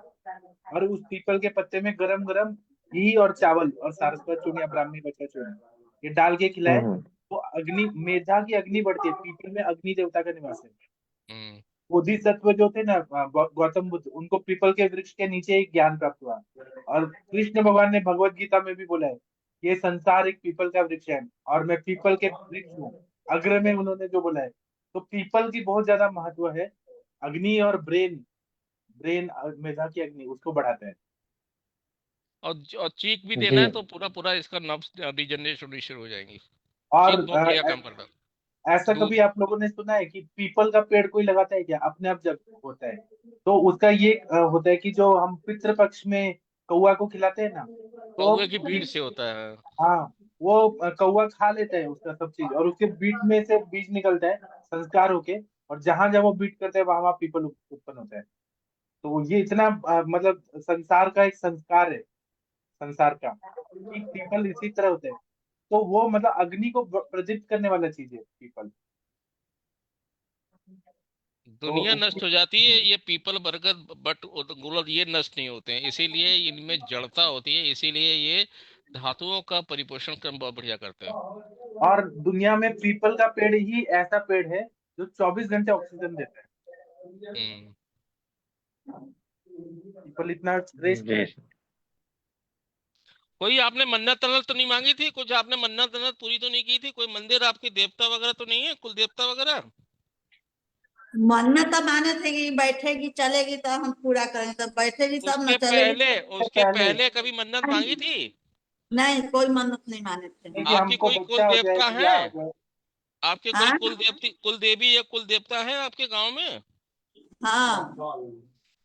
और उस पीपल के पत्ते में गरम गरम घी और चावल और सारस्वत चूर्ण या ब्राह्मी बचा चूर्ण ये डाल के खिलाए, हम्म। वो अग्नि, मेधा की अग्नि बढ़ती है, पीपल में अग्नि देवता का निवास है। हम्म। बोधिसत्व जो थे ना, गौतम बुद्ध, उनको पीपल के वृक्ष के नीचे ही ज्ञान प्राप्त हुआ। और कृष्ण भगवान ने भगवत गीता में भी बोला है, ये संसार एक पीपल का वृक्ष है और मैं पीपल के वृक्ष हूँ, अग्र में उन्होंने जो बोला है। तो पीपल की बहुत ज्यादा महत्व है। अग्नि और ब्रेन, ब्रेन मेधा की अग्नि उसको बढ़ाता है। और चीक भी देना जी। है तो पूरा पूरा इसका नब्स रिजनरेशन शुरू हो जाएंगी। और चीक बहुत बढ़िया काम करता ऐसा है, कभी दूध। आप लोगों ने सुना है कि पीपल का पेड़ कोई लगाता है क्या अपने आप जब होता है? तो उसका ये होता है कि जो हम पितृ पक्ष में कौआ को खिलाते हैं ना, तो कौवे की भीड़ से होता है। हाँ, वो कौवा खा लेता है उसका सब चीज, और उसके बीट में से बीज निकलता है संस्कार होके, और जहां जहां वो बीट करता है वहां वहां पीपल उत्पन्न होता है। तो ये इतना मतलब संसार का एक संस्कार है, संसार का, कि पीपल इसी तरह होता है। तो वो मतलब अग्नि को प्रदीप्त करने वाला चीज है पीपल। तो दुनिया नष्ट हो जाती है, ये पीपल बरगद बट गुलर ये नष्ट नहीं होते हैं, इसीलिए इनमें जड़ता होती है, इसीलिए ये धातुओं का परिपोषण क्रम बहुत बढ़िया करते हैं। और दुनिया में पीपल का पेड़ ही ऐसा पेड़ है जो 24 घंटे ऑक्सीजन देता है। हम्म। पीपल इतना श्रेष्ठ है। जी कोई आपने मन्नत तन्नत तो नहीं मांगी थी? कुछ आपने मन्नत तन्नत पूरी तो नहीं की थी? कोई मंदिर आपके देवता वगैरह तो नहीं है, कुल देवता वगैरह? मन्नत तो माने थे कि बैठेगी चलेगी तो हम पूरा करेंगे, तब बैठेगी तब न चलेगी तब। उसके पहले कभी मन्नत मांगी थी? नहीं, कोई मन्नत नहीं माने थे। कि आपकी हमको कोई कुल बच्चा हो जाए, देवता बियाह है? हो जाए। आपके कोई हाँ कुल देवी या कुल देवता है आपके गांव में? हाँ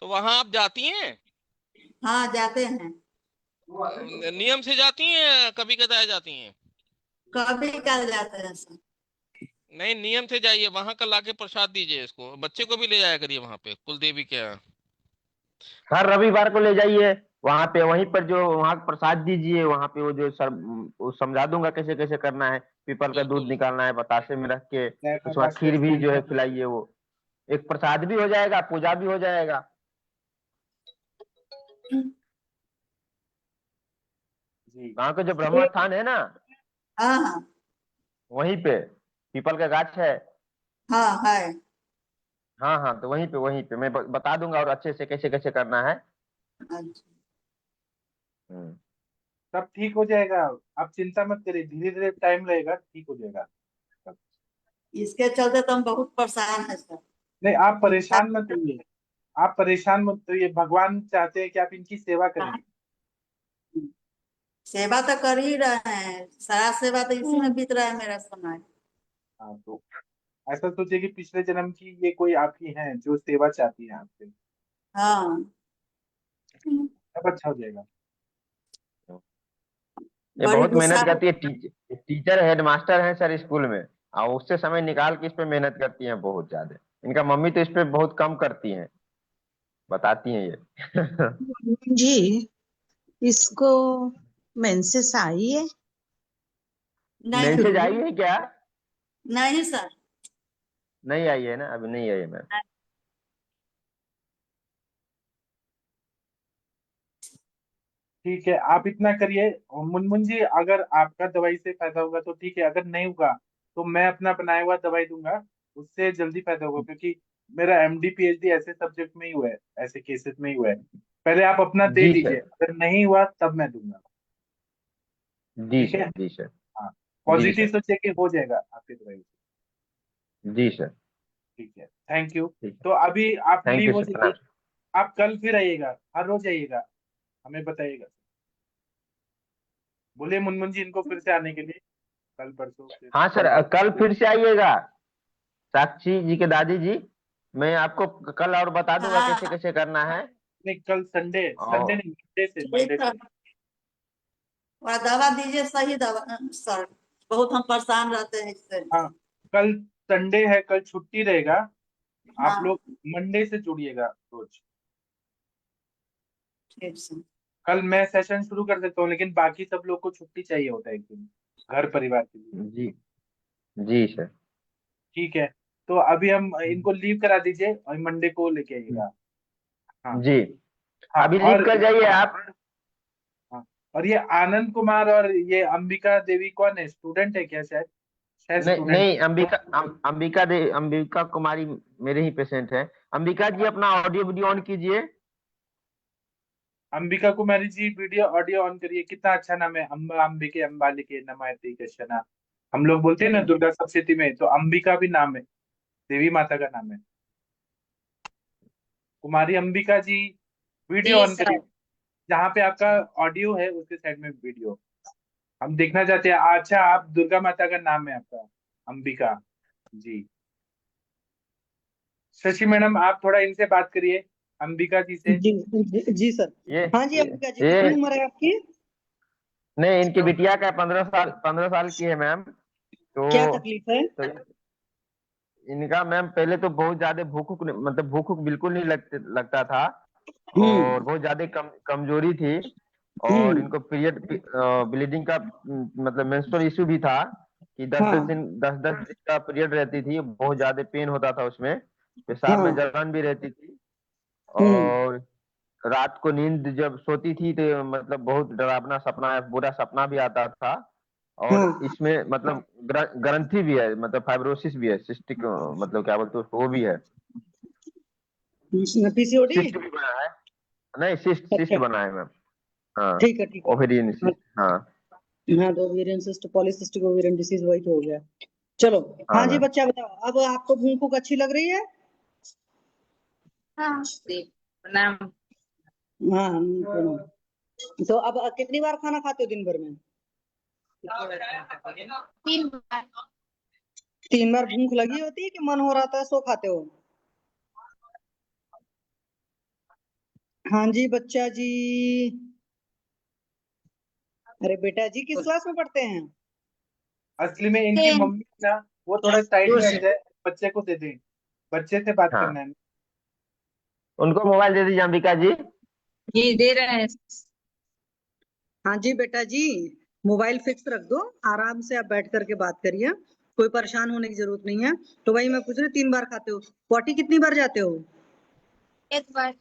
तो वहां आप जाती हैं? हाँ, जाते हैं। नियम से जाती हैं या कभी कदार जाती हैं? कभी कल जाते हैं सब। नहीं, नियम से जाइए, वहां का लाके प्रसाद दीजिए, इसको बच्चे को भी ले जाया करिए वहां पे कुल देवी के यहाँ। हर रविवार को ले जाइए वहां पे, वहीं पर जो वहां प्रसाद दीजिए, वहां पे वो जो सर वो समझा दूंगा कैसे कैसे करना है। पीपल का दूध बिल्कुल। निकालना है बतासे में रख के, जय उसके माता बाद खीर भी जो है सरस्वती। खिलाइए। वो एक प्रसाद भी हो जाएगा, पूजा भी हो जाएगा। जी। गांव के जो ब्रह्म स्थान है ना, हाँ हाँ वहीं पे पीपल का गाछ है। हाँ है। हाँ हाँ, तो वहीं पे मैं बता दूंगा और अच्छे से कैसे कैसे करना है। अच्छा, हम्म। सब ठीक हो जाएगा, आप चिंता मत करिए, धीरे धीरे टाइम लगेगा, ठीक हो जाएगा सब। इसके चलते तो हम बहुत परेशान है सर। नहीं, आप परेशान मत होइए, आप परेशान मत होइए, भगवान चाहते हैं कि आप इनकी सेवा करें। सेवा तो कर ही रहे हैं, सारा सेवा तो इसी में बीत रहा है मेरा समय। हाँ, तो ऐसा सोचिए कि पिछले जन्म की ये कोई आपकी हैं जो सेवा चाहती है आपसे। हाँ सब अच्छा हो जाएगा। ये बड़ी बहुत गुस्सा। मेहनत करती है, टीचर हेडमास्टर हैं सर स्कूल में, और उससे समय निकाल के इस पे मेहनत करती हैं बहुत ज्यादा। इनका मम्मी तो इस पे बहुत कम करती हैं, बताती हैं ये। जी, इसको मेंसेस आई है? नहीं मैसेज आई है क्या? नहीं सर। नहीं आई है ना, अभी नहीं आई है मैम। ठीक है, आप इतना करिए। और मुनमुन जी, अगर आपका दवाई से फायदा होगा तो ठीक है, अगर नहीं होगा तो मैं अपना बनाया हुआ दवाई दूंगा, उससे जल्दी फायदा होगा, क्योंकि मेरा एमडी पीएचडी ऐसे सब्जेक्ट में ही हुआ है, ऐसे केसेस में ही हुआ है। पहले आप अपना दे जी दीजिए, सर। अगर नहीं हुआ तब मैं दूंगा। जी ठीक है। सर। जी सर। हाँ, जी पॉजिटिव सर। सोचिए कि हो जाएगा आपकी दवाई से। जी सर। ठीक है, थैंक यू। ठीक है। तो अभी आप थैंक लीव यू हो सर, जाइए, प्रणाम। आप कल फिर आइएगा, हर रोज आइएगा, हमें बताइएगा। बोलिए मुनमुन जी इनको फिर से आने के लिए, कल परसों फिर। हाँ सर, कल फिर से आइएगा साक्षी जी के दादी जी। मैं आपको कल और बता दूंगा कैसे हाँ कैसे करना है। नहीं, कल संडे, संडे और नहीं, मंडे से, ठीक मंडे है, से। और दवा दीजिए, सही दवा सर। बहुत हम परेशान रहते हैं इससे। हाँ, कल संडे है, कल छुट्टी रहेगा, आप हाँ लोग मंडे से जुड़िएगा रोज। ठीक सर। कल मैं सेशन शुरू कर सकता हूँ, लेकिन बाकी सब लोग को छुट्टी चाहिए होता है एक दिन, घर परिवार के लिए। जी। जी सर। ठीक है, तो अभी हम इनको लीव करा दीजिए और मंडे को लेके आइएगा। हाँ। जी, हाँ, अभी लीव और कर जाइए आप। हाँ, और ये आनंद कुमार और ये अंबिका देवी कौन है, स्टूडेंट है क्या? शायद शायद नहीं स्टूडेंट। नहीं, अंबिका कुमारी मेरे ही पेशेंट है। अंबिका जी अपना ऑडियो वीडियो ऑन कीजिए। Ambika Kumari ji, video audio on करिए। कितना अच्छा नाम है, अम्बा अंबिके अम्बालिके नमः कशना। हम लोग बोलते हैं ना दुर्गा सप्तशती में, तो अंबिका भी नाम है, देवी माता का नाम है। कुमारी अंबिका जी, वीडियो जी ऑन करिए। सर। जहाँ पे आपका ऑडियो है उसके साइड में वीडियो, हम देखना चाहते हैं। अच्छा, आप दुर्गा माता का नाम है आपका, अंबिका जी। शशि मैडम, आप थोड़ा इनसे बात करिए, अंबिका जी से। जी सर। ये हाँ जी अंबिका जी, ये कितनी उम्र है आपकी? नहीं, इनकी बिटिया का 15 साल की है मैम। क्या तो, तकलीफ है? तो इनका मैम पहले तो बहुत ज्यादा मतलब भूख बिल्कुल नहीं लगता था, और बहुत ज्यादा कमजोरी थी। और इनको पीरियड ब्लीडिंग का मतलब मेंस्ट्रुअल इशू भी था, कि हाँ 10-10 दिन का पीरियड रहती थी, बहुत ज्यादा पेन होता था उसमें, पेशाब में हाँ। जलन भी रहती थी। हम्म। और रात को नींद जब सोती थी तो मतलब बहुत डरावना सपना, बुरा सपना भी आता था। और हाँ इसमें मतलब ग्रंथि भी है, मतलब फाइब्रोसिस भी है, सिस्टिक मतलब क्या बोलते हैं उसको, वो भी है, पीसीओडी। सिस्ट भी बना है। नहीं, सिस्ट सिस्ट अच्छा बना है मैम। हाँ, ठीक है ठीक है। ओवेरियन हाँ सिस्ट, हाँ। हाँ, तो ovarian cyst polycystic ovarian disease वही तो हो गया। चलो। हाँ हाँ जी मैम। बच्चा बताओ, अब आपको भूख भूख अच्छी लग रही है? हाँ। प्रणाम। हाँ तो अब कितनी बार खाना खाते हो दिन भर में? 3 बार। 3 बार भूख लगी होती है कि मन हो रहा था सो खाते हो? हाँ जी बच्चा जी। अरे बेटा जी किस क्लास में पढ़ते हैं? असली में इनकी 10। मम्मी ना, वो थोड़ा साइड में हट जाए, बच्चे को दे दें, बच्चे से बात हाँ, करना है। उनको मोबाइल दे दीजिए अंबिका जी। जी दे रहे हैं। हाँ जी बेटा जी, मोबाइल फिक्स रख दो, आराम से आप बैठ करके बात करिए, कोई परेशान होने की जरूरत नहीं है। तो वही मैं पूछ रही, 3 बार खाते हो, पॉटी कितनी बार जाते हो? 1 बार।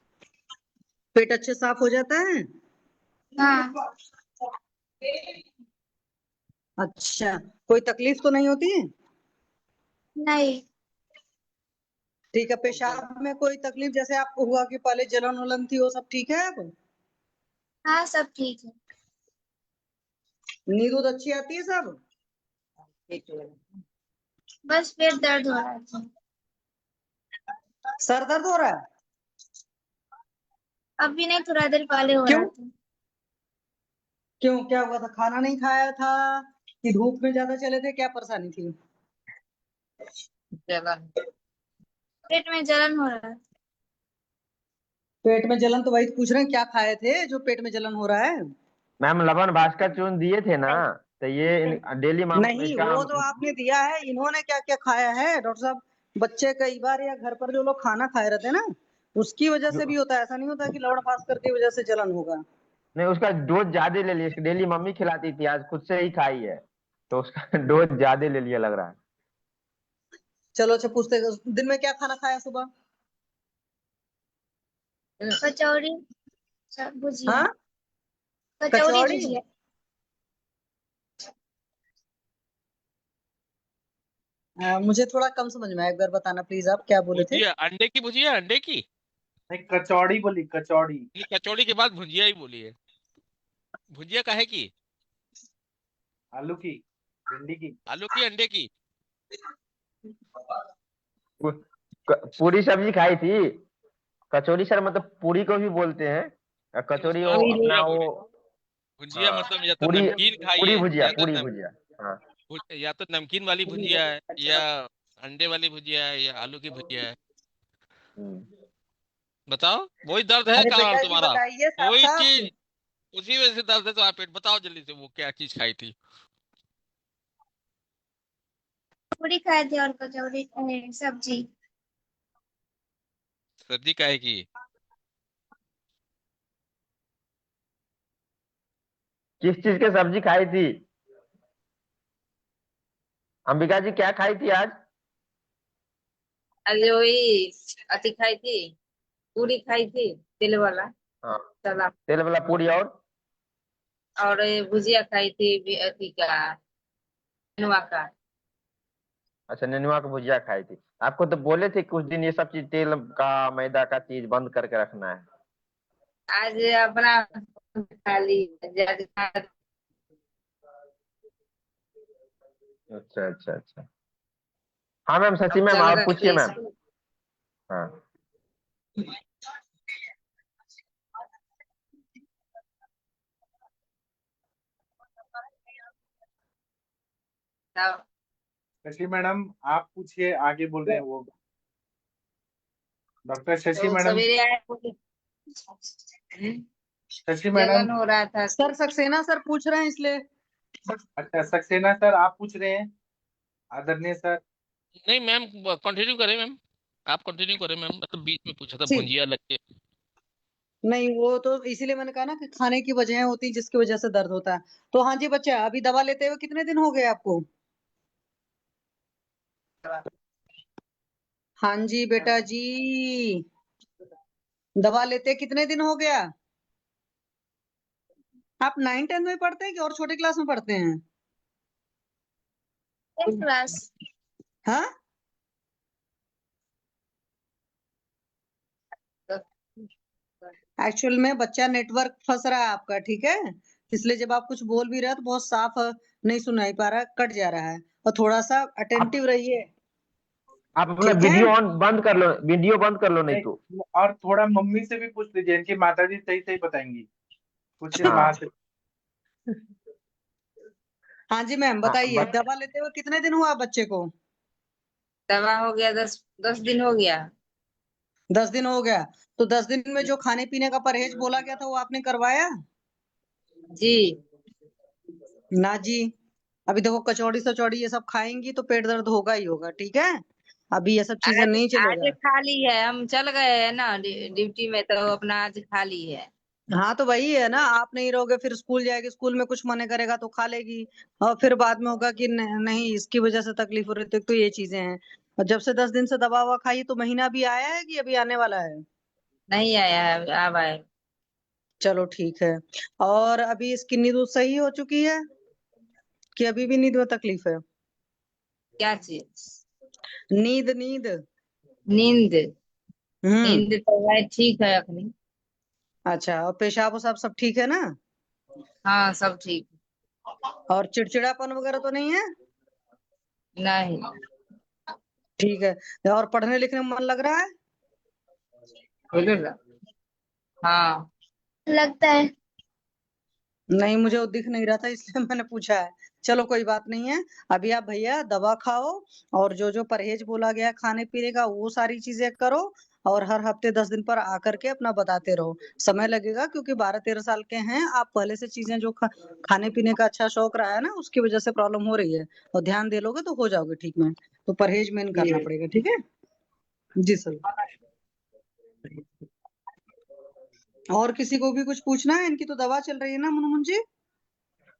पेट अच्छे साफ हो जाता है? हाँ। अच्छा, कोई तकलीफ तो नहीं होती है? नहीं। ठीक है, पेशाब में कोई तकलीफ जैसे आपको हुआ कि पहले जलन वलन थी, वो सब ठीक है अब? हाँ, सब ठीक है। नींद उद अच्छी आती है सब? बस पेट दर्द हो रहा था। सर दर्द हो रहा है? अभी नहीं, थोड़ा देर पहले हो क्यों? रहा था। क्यों, क्या हुआ था? खाना नहीं खाया था कि धूप में ज्यादा चले थे, क्या परेशानी थी? पेट में जलन हो रहा था। पेट में जलन, तो वही पूछ रहे हैं क्या खाए थे जो पेट में जलन हो रहा है? मैम लवन भास्कर चूर्ण दिए थे ना, तो ये डेली माम नहीं, इसका। वो तो आपने दिया है, इन्होंने क्या क्या खाया है डॉक्टर साहब? बच्चे कई बार या घर पर जो लोग खाना खाए रहते हैं ना, उसकी वजह से भी होता है, ऐसा नहीं होता कि लवण भास्कर की वजह से जलन होगा। नहीं, उसका डोज ज्यादा ले लिया, डेली मम्मी खिलाती थी, आज खुद से ही खाई है, तो उसका डोज ज्यादा ले लिया लग रहा है। चलो अच्छा, पूछते हैं, दिन में क्या खाना खाया सुबह? कचौड़ी, भुजिया। हाँ, कचौड़ी कचौड़ी। भुजिया। मुझे थोड़ा कम समझ में आया, एक बार बताना प्लीज, आप क्या बोले थे? भुजिया, अंडे की भुजिया, अंडे की। नहीं, कचौड़ी बोली, कचौड़ी। नहीं, कचौड़ी के बाद भुजिया ही बोली है। भुजिया काहे की? आलू की, भिंडी की। आलू की, अंडे की? पूरी सब्जी खाई थी। कचौरी सर मतलब पूरी को भी बोलते हैं, नहीं, कचौरी उसको वो भुजिया अपना वो। बोली। भुजिया हाँ, मतलब या तो पूरी नमकीन पूरी खाइए, भुजिया, पूरी भुजिया। हाँ। या तो नमकीन वाली भुजिया है, या अंडे वाली भुजिया है, या आलू की भुजिया है। हम्म। बताओ, वही दर्द है अरे कहाँ बेटा जी तुम्हारा? बताइए साफ वही साफ। चीज, उसी वजह से दर्द है तो आप पेट, बताओ जल्दी से वो क्या चीज खाई थी। पूरी खाए थे और कचौड़ी, सब्जी। सब्जी काहे की? किस चीज की सब्जी खाई थी अंबिका जी, क्या खाई थी आज? अरे वही अति खाई थी, पूरी खाई थी तेल वाला, हाँ, सलाद। तेल वाला पूरी, और ये भुजिया खाई थी अति का, नेनुआ का। अच्छा, नेनुआ की भुजिया खाई थी। आपको तो बोले थे कुछ दिन ये सब चीज, तेल का मैदा का चीज बंद करके रखना है। आज अपना खा ली, ज्यादा खा- अच्छा अच्छा अच्छा। हाँ मैम, शशि अब मैम चल और रहा पूछिए है मैम। स्कूल। हाँ। तब शशि मैडम, आप पूछिए, आगे बोल रहे हैं वो डॉक्टर शशि तो मैडम। सवेरे आए बोले, शशि मैडम। जलन हो रहा था। सर सक्सेना सर पूछ रहे हैं इसलिए। अच्छा, सक्सेना सर आप पूछ रहे हैं, आदरणीय सर। नहीं मैम, कंटिन्यू करें मैम, आप कंटिन्यू करें मैम, मतलब बीच में पूछा था जी, भुजिया लग के। नहीं वो तो इसीलिए मैंने कहा ना कि खाने की वजह होती है जिसकी वजह से दर्द होता है। तो हाँ जी बच्चा, अभी दवा लेते हुए कितने दिन हो गए आपको? हाँ जी बेटा जी, दवा लेते कितने दिन हो गया? आप 9th 10th में पढ़ते हैं कि और छोटे क्लास में पढ़ते हैं? क्लास। हाँ एक्चुअल में बच्चा नेटवर्क फंस रहा है आपका, ठीक है, इसलिए जब आप कुछ बोल भी रहे हो तो बहुत साफ नहीं सुनाई पा रहा, कट जा रहा है, और थोड़ा सा आप अटेंटिव रहिए। आप अपना ठीक है वीडियो ऑन बंद कर लो, वीडियो बंद कर लो नहीं तो। और थोड़ा मम्मी से भी पूछ लीजिए, इनकी माता जी सही सही बताएंगी, कुछ हाँ वहां से। हाँ जी मैम हाँ बताइए, बस दवा लेते हुए कितने दिन हुआ बच्चे को? दवा हो गया 10 दिन हो गया। 10 दिन हो गया। तो 10 दिन में जो खाने पीने का परहेज बोला गया था वो आपने करवाया? जी ना जी। अभी देखो कचौड़ी सचौड़ी ये सब खाएंगी तो पेट दर्द होगा ही होगा, ठीक है, अभी ये सब चीजें आज नहीं आज चलेगा। खाली है, हम चल गए हैं ना ड्यूटी में, तो अपना आज खाली है। हाँ तो वही है ना, आप नहीं रहोगे फिर स्कूल जाएगी, स्कूल में कुछ मना करेगा तो खा लेगी, और फिर बाद में होगा कि नहीं इसकी वजह से तकलीफ हो रही थी, तो ये चीजें हैं। और जब से 10 दिन से दवा ववा खाई तो महीना भी आया है कि अभी आने वाला है? नहीं आया है, अब आए। चलो ठीक है। और अभी इसकी नींद सही हो चुकी है कि अभी भी नींद में तकलीफ है? क्या चीज? नींद नींद। नींद। हम्म। नींद तो है, ठीक है अपनी। अच्छा, और पेशाब वसाब सब ठीक है ना? हाँ सब ठीक। और चिड़चिड़ापन वगैरह तो नहीं है? नहीं। ठीक है। और पढ़ने लिखने में मन लग रहा है? हाँ लगता है। नहीं मुझे वो दिख नहीं रहा था इसलिए मैंने पूछा है। चलो कोई बात नहीं है। अभी आप भैया दवा खाओ, और जो जो परहेज बोला गया है खाने पीने का वो सारी चीजें करो, और हर हफ्ते 10 दिन पर आकर के अपना बताते रहो। समय लगेगा क्योंकि 12-13 साल के हैं आप, पहले से चीजें जो खाने पीने का अच्छा शौक रहा है ना उसकी वजह से प्रॉब्लम हो रही है, और ध्यान दे लोगे तो हो जाओगे ठीक में। तो परहेज मेन करना पड़ेगा, ठीक है जी सर। और किसी को भी कुछ पूछना है? इनकी तो दवा चल रही है ना मुनमुन जी?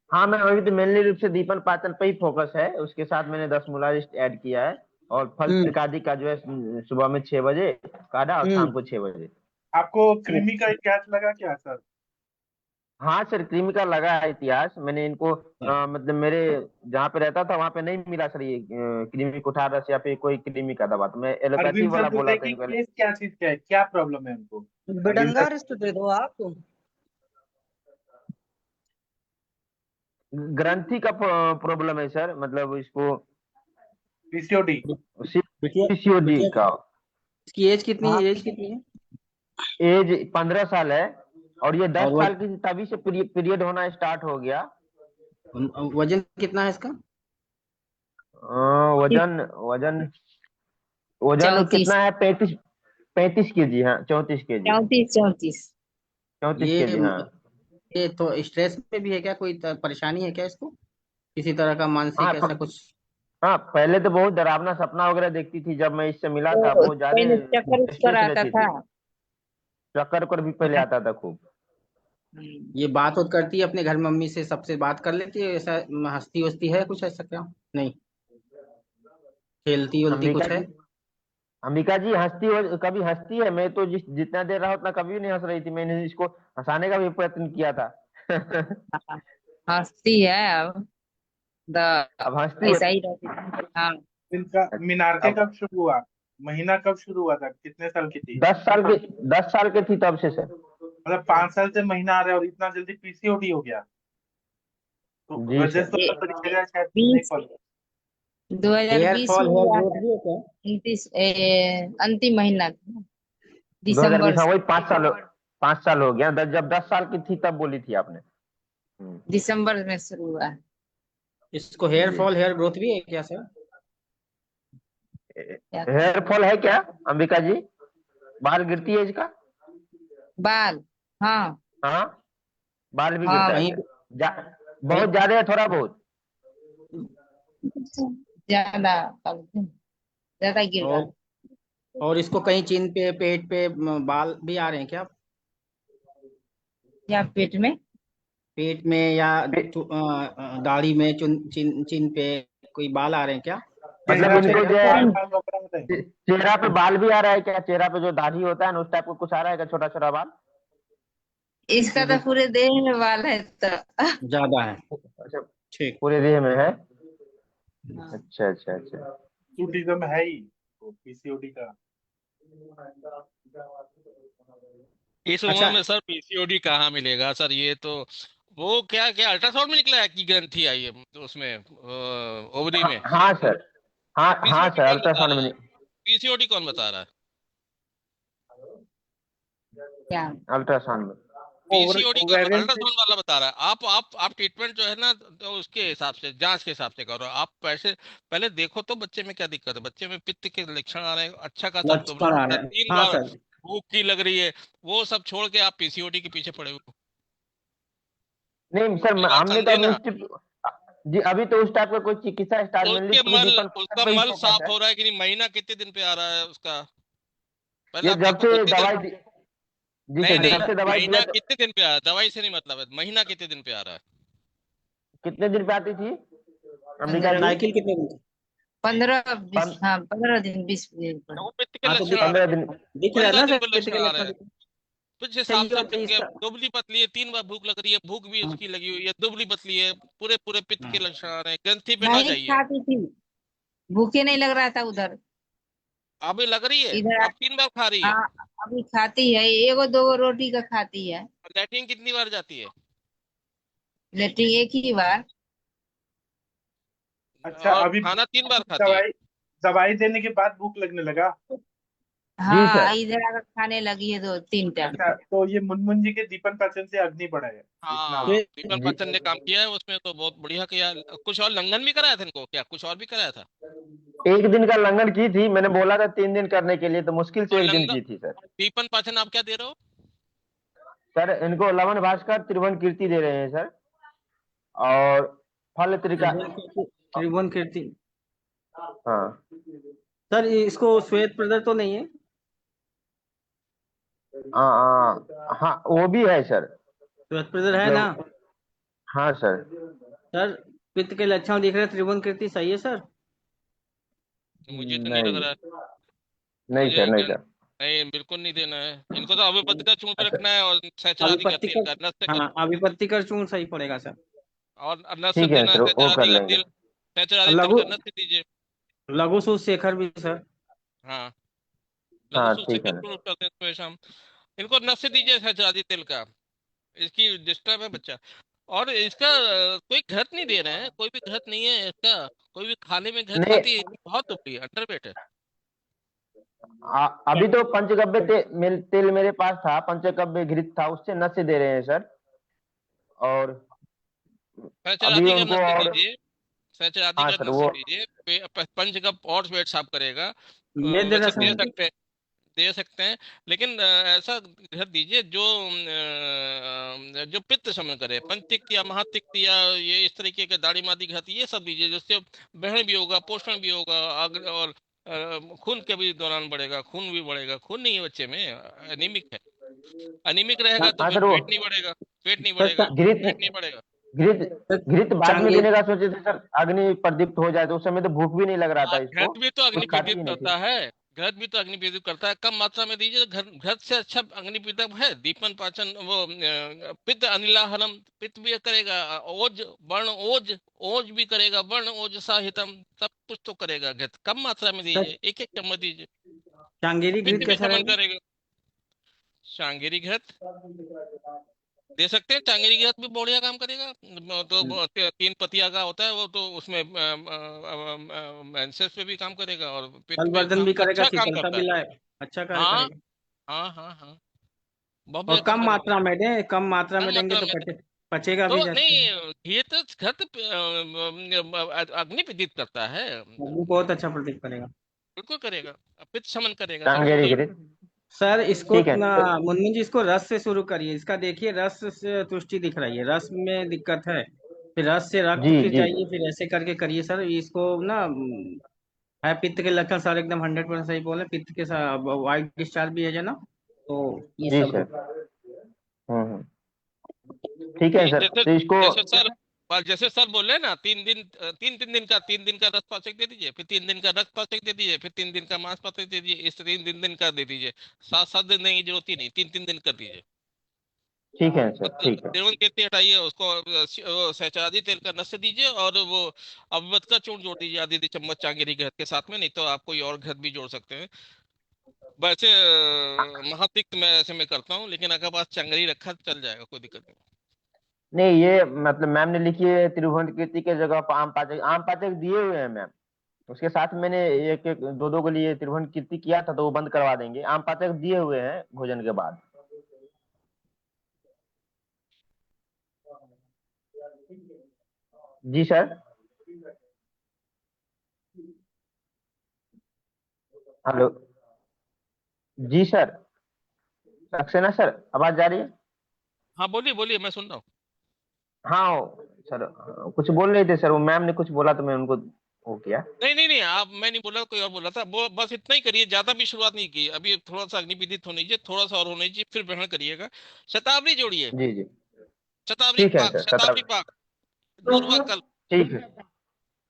हाँ मैम, अभी तो मेनली रूप से दीपन पाचन पे ही फोकस है, उसके साथ मैंने 10 मूलारिस्ट ऐड किया है, और फल त्रिकादि का जो है सुबह में 6 बजे काढ़ा और शाम को 6 बजे। आपको कृमि का इतिहास लगा क्या सर? हाँ सर, कृमि का लगा है इतिहास, मैंने इनको मतलब मेरे जहाँ पे रहता था वहाँ पे नहीं मिला सर ये कृमि कुठार रस या फिर कोई कृमि का दवा, तो मैं एलोपैथी अरविंद वाला सर बोला बताइए था कि इनको। केस क्या चीज का है, क्या प्रॉब्लम है उनको? अरविंद बिडंगा सर रिस्ट दे दो आप। ग्रंथि का प्रॉब्लम है सर, मतलब इसको पीसीओडी। पीसीओडी का। इसकी एज कितनी हाँ है? एज कितनी है? एज 15 साल है, और ये 10 और साल की थी तभी से पीरियड होना स्टार्ट हो गया। वजन कितना है इसका? वजन वजन वजन 34। कितना है? 35 केजी। हाँ 34 केजी। 34। 34 ये केजी हाँ। ये तो स्ट्रेस में भी है क्या? कोई परेशानी है क्या इसको? किसी तरह का हाँ मानसिक ऐसा कुछ? हाँ, पहले तो बहुत डरावना सपना वगैरह देखती थी, जब मैं इससे मिला था तो बहुत ज्यादा पहले चक्कर उक्कर स्ट्रेस आता रहती था। थी, चक्कर कर भी पहले आता था खूब। ये बात होत करती है अपने घर मम्मी से, सबसे बात कर लेती है ऐसा? हंसती वस्ती है कुछ ऐसा क्या? नहीं खेलती उलती अंबिका कुछ है? जी अंबिका जी कभी हंसती है? मैं तो जितना देर रहा उतना कभी नहीं हंस रही थी, मैंने इसको हंसाने का भी प्रयत्न किया था। हंसती है अब। द अब हंसती है। ऐसा ही रहती थी। हाँ इनका मीनारके अब कब शुरू हुआ, महीना कब शुरू हुआ था, कितने साल की थी? 10 साल के थी तब से सर। मतलब 5 साल से महीना आ रहा है और इतना जल्दी पीसीओडी हो गया, तो जी वजह सर। से पता चलेगा शायद नहीं फॉलो। 2020 फॉल में हेयर हुआ ग्रोथ है। भी है क्या? 29 अंतिम महीना था, 2020 दिसंबर हाँ, से। वही 5 साल हो गया। जब 10 साल की थी तब बोली थी आपने। दिसंबर में शुरू हुआ है। इसको हेयर जी। फॉल हेयर ग्रोथ भी है क्या सर? हेयर फॉल है क्या अंबिका जी? बाल गिरती है इसका? बाल। हाँ हाँ, बाल भी हाँ गिरता है कहीं क्या? बहुत ज्यादा है थोड़ा बहुत? ज्यादा ज्यादा गिर रहा है। और इसको कहीं चिन पे पेट पे बाल भी आ रहे हैं क्या? या पेट में? पेट में या दाढ़ी में चिन पे कोई बाल आ रहे हैं क्या? मतलब चेहरा पे इनको जो बाल है बाल वगैरह होते हैं? चेहरा पे बाल भी आ रहा है क्या? चेहरा पे जो दाढ़ी होता है ना उस टाइप का कुछ आ रहा है क्या, छोटा छोटा बाल? इसका तो पूरे देह में बाल है तो। ज्यादा है। अच्छा, ठीक। पूरे देह में है। अच्छा अच्छा अच्छा। सूटिज्म है ही तो पीसीओडी का। इस उम्र अच्छा में सर पीसीओडी कहाँ मिलेगा सर? ये तो वो क्या क्या अल्ट्रासाउंड में निकला है कि ग्रंथि आई है तो उसमें ओवरी हाँ में? हाँ सर, हाँ हाँ पीसीओडी सर, कौन बता अल्ट्रासाउंड रहा में है? पीसीओडी कौन बता रहा है? क्या? अल्ट्रासाउंड में। पीसीओडी कौन ओवेरियन से अल्ट्रासाउंड वाला बता रहा है? आप ट्रीटमेंट जो है ना तो उसके हिसाब से जांच के हिसाब से करो। आप पैसे पहले देखो तो बच्चे में क्या दिक्कत है। बच्चे में पित्त के लक्षण आ रहे हैं, अच्छा खासा लक्षण आ abdominal रहे है, हैं, 3 हाँ बार सर। भूख की लग रही है, वो सब छोड़ के आप पीसीओडी के पीछे पड़े हुए हो। नहीं सर, ये बात हमने तो समझे अभी ना? उस जी अभी तो उस टाइप का कोई चिकित्सा स्टार्ट में नहीं ली, उसके पूरी मल दीपन उसका पे ही मल फोकस साफ है। हो रहा है कि नहीं? महीना कितने दिन पे आ रहा है उसका? पहले ये आप जब देखो से कितने दिन। दवाई जी नहीं सर, नहीं, जब से दवाई दिया महीना तो कितने दिन पे आ रहा है? दवाई से नहीं मतलब है, महीना कितने दिन पे आ रहा है? कितने दिन पे आती थी अंबिका जी? साइकिल कितने दिन की? 15-20, पन- हाँ 15 दिन 20 दिन पर। तो वो पित्त के हाँ तो लक्षण आ रहे 15 हैं, दिन। दिख रहा है 15 ना दिन सर पे पित्त लक्षण के आ रहे लक्षण? हैं। कुछ चाहिए साफ साफ और दिख गया, इसका दुबली पतली है, 3 बार भूख लग रही है, भूख भी हाँ, उसकी लगी हुई है, दुबली पतली है, पूरे पूरे पित्त के हाँ। लक्षण आ रहे हैं, ग्रंथि पे ना नहीं जाइए। खाती थी, भूखे नहीं लग रहा था उधर। अभी लग रही है, इधर अब 3 बार खा रही है। हाँ, अभी खाती है, एगो दो रोटी का खाती है। लैट्रिन कितनी बार जाती है? लेकिन एक ही बार। अच्छा और अभी खाना 3 बार खाती है। दवाई दवाई देने के बाद भूख लगने लगा। जी हाँ, सर। इधर आकर खाने लगी है 2-3 टाइम। अच्छा तो ये मुनमुन जी के दीपन पाचन से अग्नि बढ़ा है इतना। हाँ, ये दीपन जी पाचन ने काम किया है उसमें तो बहुत बढ़िया किया। कुछ और लंघन भी कराया था इनको क्या? कुछ और भी कराया था? एक दिन का लंघन की थी, मैंने बोला था 3 दिन करने के लिए, तो मुश्किल और से एक दिन लंघन की थी सर। दीपन पाचन आप क्या दे रहे हो? सर इनको लवन भास्कर त्रिभुवन कीर्ति दे रहे हैं सर, और फल त्रिका। त्रिभुवन कीर्ति। हाँ सर इसको श्वेत प्रदर तो नहीं है? हाँ वो भी है सर। श्वेत प्रदर है ना? मतलब हाँ सर। सर पित्त के लक्षण दिख रहे हैं, त्रिभुवन कीर्ति सही है सर? मुझे तो नहीं लग नहीं रहा है। नहीं मुझे सर, नहीं सर। नहीं, बिल्कुल नहीं देना है इनको तो। अभिपद का चूर्ण अच्छा रखना है और सहस्त्रादि का अभिपत्ति तेल कर, का नस्य का, हाँ अभिपत्ति कर चूर्ण सही पड़ेगा सर। और नस्य ठीक है देना है, सर, वो कर सहस्त्रादि का लेंगे। तेल, सहस्त्रादि तेल लघु का नस्य दीजिए। लघु सूत शेखर भी सर। हाँ, लघु हाँ सूत्र से ठीक है कर सर। चूर्ण करते हैं सुबह शाम। इनको नस्य दीजिए सहस्त्रादि तेल का। इसकी डिस्टर्ब है बच्चा। और इसका कोई घृत नहीं दे रहे हैं, कोई भी घृत नहीं है इसका। कोई भी खाने में घृत नहीं, खाती है? बहुत दुबली है, अंडरवेट है। अभी तो पंचगव्य तेल मेरे पास था, पंचगव्य घृत था, उससे नस्य दे रहे हैं सर। और अभी सहस्त्रादि का उनको नस्य और दीजिए, सहस्त्रादि हाँ का सर नस्य वो दीजिए। पंच का और पेट साफ करेगा। मेद वैसे दे रसायन सकते हैं, दे सकते हैं, लेकिन ऐसा घर दीजिए जो जो पित्त शमन करे, पंचतिक्त या महातिक्त या ये इस तरीके के दाढ़ी मादी घाती, ये सब दीजिए जिससे बहन भी होगा, पोषण भी होगा, और खून के भी दौरान बढ़ेगा, खून भी बढ़ेगा। खून नहीं है बच्चे में, अनिमिक है। अनिमिक रहेगा तो हाँ फिर सर वो पेट नहीं बढ़ेगा, पेट नहीं सर बढ़ेगा, पेट नहीं घृत बढ़ेगा। घृत बाद में चांगेर देने का सोचे थे सर, अग्नि प्रदीप्त हो जाए तो उस समय तो भूख भी नहीं लग रहा था इसको, घृत भी तो अग्नि कुछ खाती प्रदीप्त ही नहीं थी। करता है। घृत भी तो अग्नि प्रदीप्त करता है, कम मात्रा में दीजिए तो घृत से अच्छा अग्नि प्रदीप्त है। दीपन पाचन वो पित्त अनिलाहनम, पित्त भी करेगा, ओज वर्ण ओज, ओज भी करेगा, वर्ण ओज साहितम, सब कुछ तो करेगा घृत। कम मात्रा में सर दीजिए, एक एक चम्मच दीजिए, चांगेरी पित्त घृत भी कैसा शमन रहेगा? करेगा। शांगिरी घृत दे सकते हैं, चांगेरी घृत भी बढ़िया काम करेगा। तो 3 पतिया का होता है वो, तो उसमें मेंसेस पे भी काम करेगा और पित्त पे बलवर्धन काम भी करेगा, अच्छा काम शीतलता करता भी है। लाए, अच्छा कार्य हाँ करेगा। हाँ हाँ हाँ, बहुत और बढ़िया काम कम करेगा। मात्रा में दें, कम मात्रा कम में देंगे मात्रा तो में पचेगा तो भी जैसे। नहीं, ये तो घृत अग्नि प्रदीप्त करता है, वो बहुत अच्छा प्रतीक करेगा। बिल्कुल करेगा। पित्त शमन करेगा, सब कुछ चांगेरी करेगा। घृत। सर इसको ठीक है ना, तो मुन्नी जी इसको रस से शुरू करिए। इसका देखिए रस से तुष्टि दिख रही है, रस में दिक्कत है, फिर रस से रक्त जी फिर जी। जाइए, फिर ऐसे करके करिए सर। इसको ना है पित्त के लक्षण सर, एकदम 100% सही बोले। पित्त के साथ वाइट डिस्चार्ज भी है ना, तो ये जी सब है। सर। हम्म। ठीक है सर, जैसे तो इसको जैसे सर, जैसे सर बोल रहे हैं ना, 3 दिन, 3 दिन का रस पाचक दे दीजिए, फिर 3 दिन का रक्त पाचक दे दीजिए, फिर 3 दिन का मांस पाचक दे दीजिए, इस 3 दिन का दे दीजिए। 7-7 दिन नहीं, जरूरत ही नहीं, 3-3 दिन कर दीजिए। ठीक है सर, ठीक है। तिरुवन कीर्ति हटाइए, उसको सहचादी तेल का नस्य दीजिए, और वो अभिवत का चूर्ण जोड़ दीजिए आधी चम्मच चांगेरी घृत के साथ में, नहीं तो आप कोई और घृत भी जोड़ सकते हैं। वैसे महातिक्त मैं ऐसे में करता हूँ, लेकिन अगर पास चंगरी रखा तो चल जाएगा, कोई दिक्कत नहीं। नहीं, ये मतलब मैम ने लिखी है त्रिभुवन कीर्ति के जगह पर आम पाचक दिए हुए हैं मैम। उसके साथ मैंने एक एक दो दो के लिए त्रिभुवन कीर्ति किया था, तो वो बंद करवा देंगे। आम पाचक दिए हुए हैं भोजन के बाद। जी सर। हेलो। जी सर। सक्सेना सर, आवाज जा रही है? हाँ बोलिए बोलिए, मैं सुन रहा हूँ। हाँ सर, कुछ बोल रहे थे सर, वो मैम ने कुछ बोला तो मैं उनको वो किया। नहीं नहीं नहीं, आप, मैं नहीं बोला, कोई और बोला था। वो बस इतना ही करिए, ज्यादा भी शुरुआत नहीं की अभी। थोड़ा सा अग्निपीडित होने दीजिए, थोड़ा सा और होने दीजिए, फिर ग्रहण करिएगा। शतावरी जोड़िए, जी जी। शतावरी ठीक है पाक, सर, शतावरी पाक, दूर्वा कल्प। ठीक है।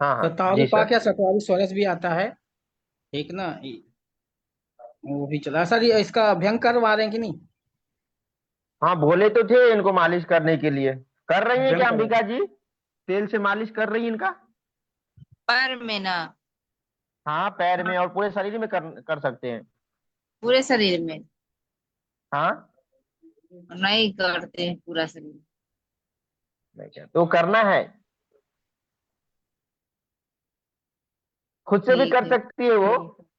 हाँ हाँ शतावरी जी पाक सर। या शतावरी स्वरस भी आता है, ठीक ना? वो भी चला सर। ये इसका अभ्यंग करवा रहे हैं कि नहीं? हाँ, बोले तो थे इनको मालिश करने के लिए। कर रही है अभ्यंग क्या करवा, अंबिका जी? तेल से मालिश कर रही है इनका? पैर में ना, हाँ, पैर में और पूरे शरीर में कर सकते हैं। पूरे शरीर में हाँ, नहीं करते हैं, पूरा शरीर। नहीं क्या तो करना है। खुद से भी ठीक कर है। सकती है वो,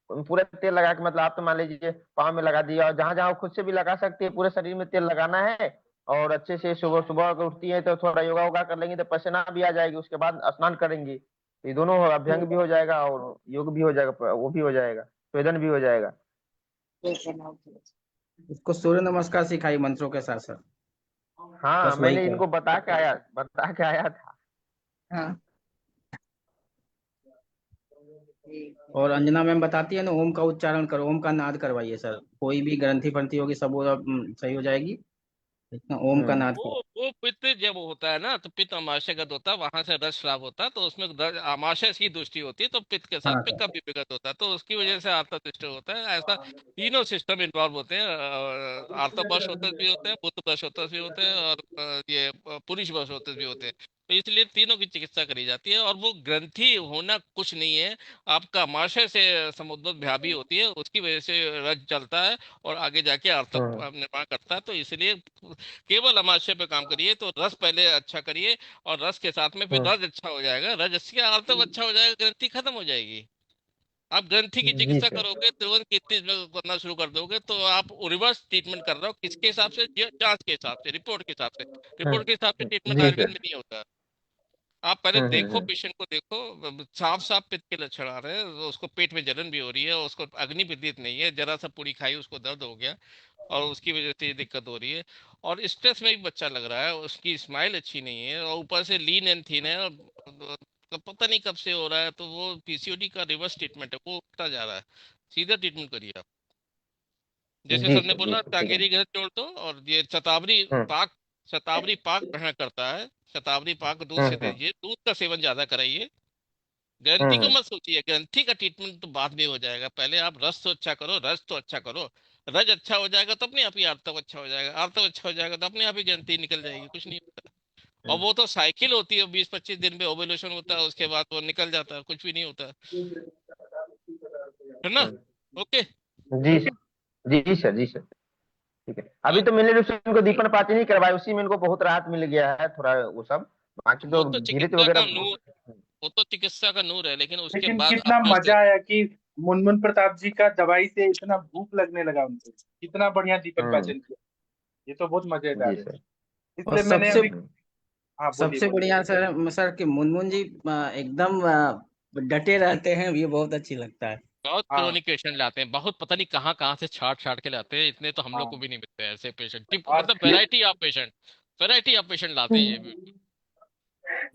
पूरा तेल लगा के। मतलब आप तो मान लीजिए पाँव में लगा दिया, और जहां जहां खुद से भी लगा सकती है। पूरे शरीर में तेल लगाना है, और अच्छे से सुबह सुबह अगर उठती है तो थोड़ा योगा वोगा कर लेंगी, तो पसीना भी आ जाएगी। उसके बाद स्नान करेंगी, तो ये दोनों अभ्यंग भी हो जाएगा और योग भी हो जाएगा, वो भी हो जाएगा, स्वेदन भी हो जाएगा। उसको सूर्य नमस्कार सिखाई मंत्रों के साथ साथ। हाँ, बस वही मैंने कर। इनको बता के आया था। हाँ ठीक है। और अंजना मैम बताती है ना, ओम का उच्चारण करो, ओम का नाद करवाइए सर। कोई भी ग्रंथि फंथी होगी सब वो सही हो जाएगी। इतना ओम का नाद करो। वो पित्त जब होता है ना, तो पित्त अमाशयगत होता है, वहां से रस श्राव होता है, तो उसमें अमाशय की दृष्टि होती है, तो पित्त के साथ हाँ पित्त सर। का भी विगत होता है, तो उसकी वजह से आर्तव दृष्टि होता है। ऐसा तीनों सिस्टम इन्वॉल्व होते हैं। आर्तव वश होते भी होते हैं, बुद्ध वश होते भी होते हैं, और ये पुरुष वश होते भी होते हैं। तो इसलिए तीनों की चिकित्सा करी जाती है। और वो ग्रंथि होना कुछ नहीं है, आपका अमाशय से समुद्भव भ्याभी होती है, उसकी वजह से रज चलता है और आगे जाके आर्तव निर्माण करता है। तो इसलिए केवल अमाशय पे काम करिए, तो रस पहले अच्छा करिए, और रस के साथ में फिर रज अच्छा हो जाएगा, रज से आर्तव अच्छा हो जाएगा, ग्रंथि खत्म हो जाएगी। आप ग्रंथि की जी चिकित्सा सर। करोगे, तुरंत कीर्ति करना शुरू कर दोगे, तो आप रिवर्स ट्रीटमेंट कर रहे हो। किसके हिसाब से? जांच के हिसाब से, रिपोर्ट के हिसाब से। रिपोर्ट के हिसाब से ट्रीटमेंट जी आयुर्वेद सर। में नहीं होता। आप पहले देखो, पेशेंट को देखो, साफ साफ पित्त के लक्षण आ रहे हैं, उसको पेट में जलन भी हो रही है, उसको अग्नि विदित नहीं है, जरा सा पूरी खाई उसको दर्द हो गया, और उसकी वजह से ये दिक्कत हो रही है। और स्ट्रेस में एक बच्चा लग रहा है, उसकी स्माइल अच्छी नहीं है, और ऊपर से लीन एंड थीन है, और पता नहीं कब से हो रहा है। तो वो पीसीओडी का रिवर्स ट्रीटमेंट है, वो उठता जा रहा है। सीधा ट्रीटमेंट करिए आप। जैसे जी सबने सर, जी बोला, सर, ठीक है। टांगेरी घृत जोड़ दो, और ये पाक शतावरी पाक ग्रहण करता है। शतावरी पाक दूध से हम्म दीजिए, दूध का सेवन ज्यादा कराइए। ग्रंथि को हम्म मत सोचिए, ग्रंथि का ट्रीटमेंट तो बाद में हो जाएगा, पहले आप रस तो अच्छा करो, रस तो अच्छा करो। रज अच्छा हो जाएगा तो अपने आप ही आर्तव अच्छा हो जाएगा, आर्तव अच्छा हो जाएगा तो अपने आप ही ग्रंथि निकल जाएगी, कुछ नहीं होता। और वो तो साइकिल होती है, 20-25 दिन में ओवुलेशन होता है, उसके बाद वो निकल जाता है, कुछ भी नहीं होता है ना। ओके। जी सर, जी सर, जी सर, ठीक है। अभी तो मैंने इनको दीपन पाती नहीं करवाई, उसी में इनको बहुत राहत मिल गया है थोड़ा वो सब। बाकी वो तो तो धीरे चिकित्सा का वगैरह। नूर वो तो चिकित्सा का नूर है, लेकिन उसके लेकिन बाद कितना आपका मजा आया कि मुनमुन प्रताप जी का दवाई से इतना भूख लगने लगा उनको, कितना बढ़िया दीपन पाचन किया। ये तो बहुत मजेदार जी है। सर। और इसलिए मैंने सबसे अभी, हाँ बोलिए सबसे बोलिए। बढ़िया सर कि मुनमुन जी एकदम डटे रहते हैं, ये बहुत अच्छी लगता है। बहुत हाँ क्रोनिक पेशेंट लाते हैं, बहुत पता नहीं कहाँ कहाँ से छाट छाट के लाते हैं, इतने तो हम लोग को हाँ। भी नहीं मिलते हैं ऐसे पेशेंट। टिप और मतलब वैरायटी ऑफ पेशेंट लाते हैं ये भी।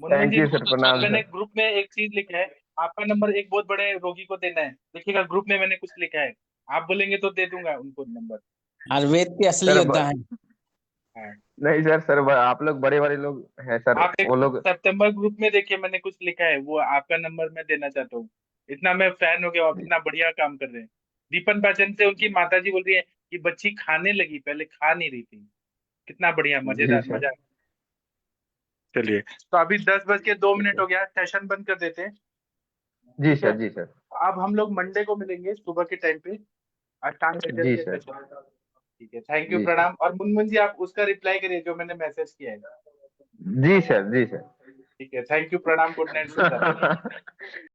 मुनमुन थैंक जी, यू सर, बहुत अच्छा प्रणाम मैंने सर। लगा। ग्रुप में एक चीज लिखा है, आपका नंबर एक बहुत बड़े रोगी को देना है। देखिएगा ग्रुप में मैंने कुछ लिखा है, आप बोलेंगे तो दे दूंगा उनको नंबर। आयुर्वेद के असली सर योद्धा हैं। हाँ, नहीं सर, आप लोग बड़े बड़े लोग हैं सर, आप एक वो लोग। सितंबर ग्रुप में देखिए, मैंने कुछ लिखा है, वो आपका नंबर मैं देना चाहता हूँ। इतना मैं फैन हो गया, आप इतना बढ़िया काम कर रहे हैं। दीपन पाचन से उनकी माताजी बोल रही है कि बच्ची खाने लगी, पहले खा नहीं रही थी। कितना बढ़िया, मजेदार, सर। मजा। चलिए, तो अभी 10:02 हो गया, सेशन बंद कर देते हैं। जी ठीक है, सर, जी सर, अब हम लोग मंडे को मिलेंगे सुबह के टाइम पे, अष्टांग जी हृदय सर, सेशन। ठीक है, थैंक यू, जी सर, प्रणाम। और मुनमुन जी आप उसका रिप्लाई करिए जो मैंने मैसेज किया है। जी सर, जी सर। ठीक है, थैंक यू, प्रणाम, गुड नाइट, शुभ रात्रि।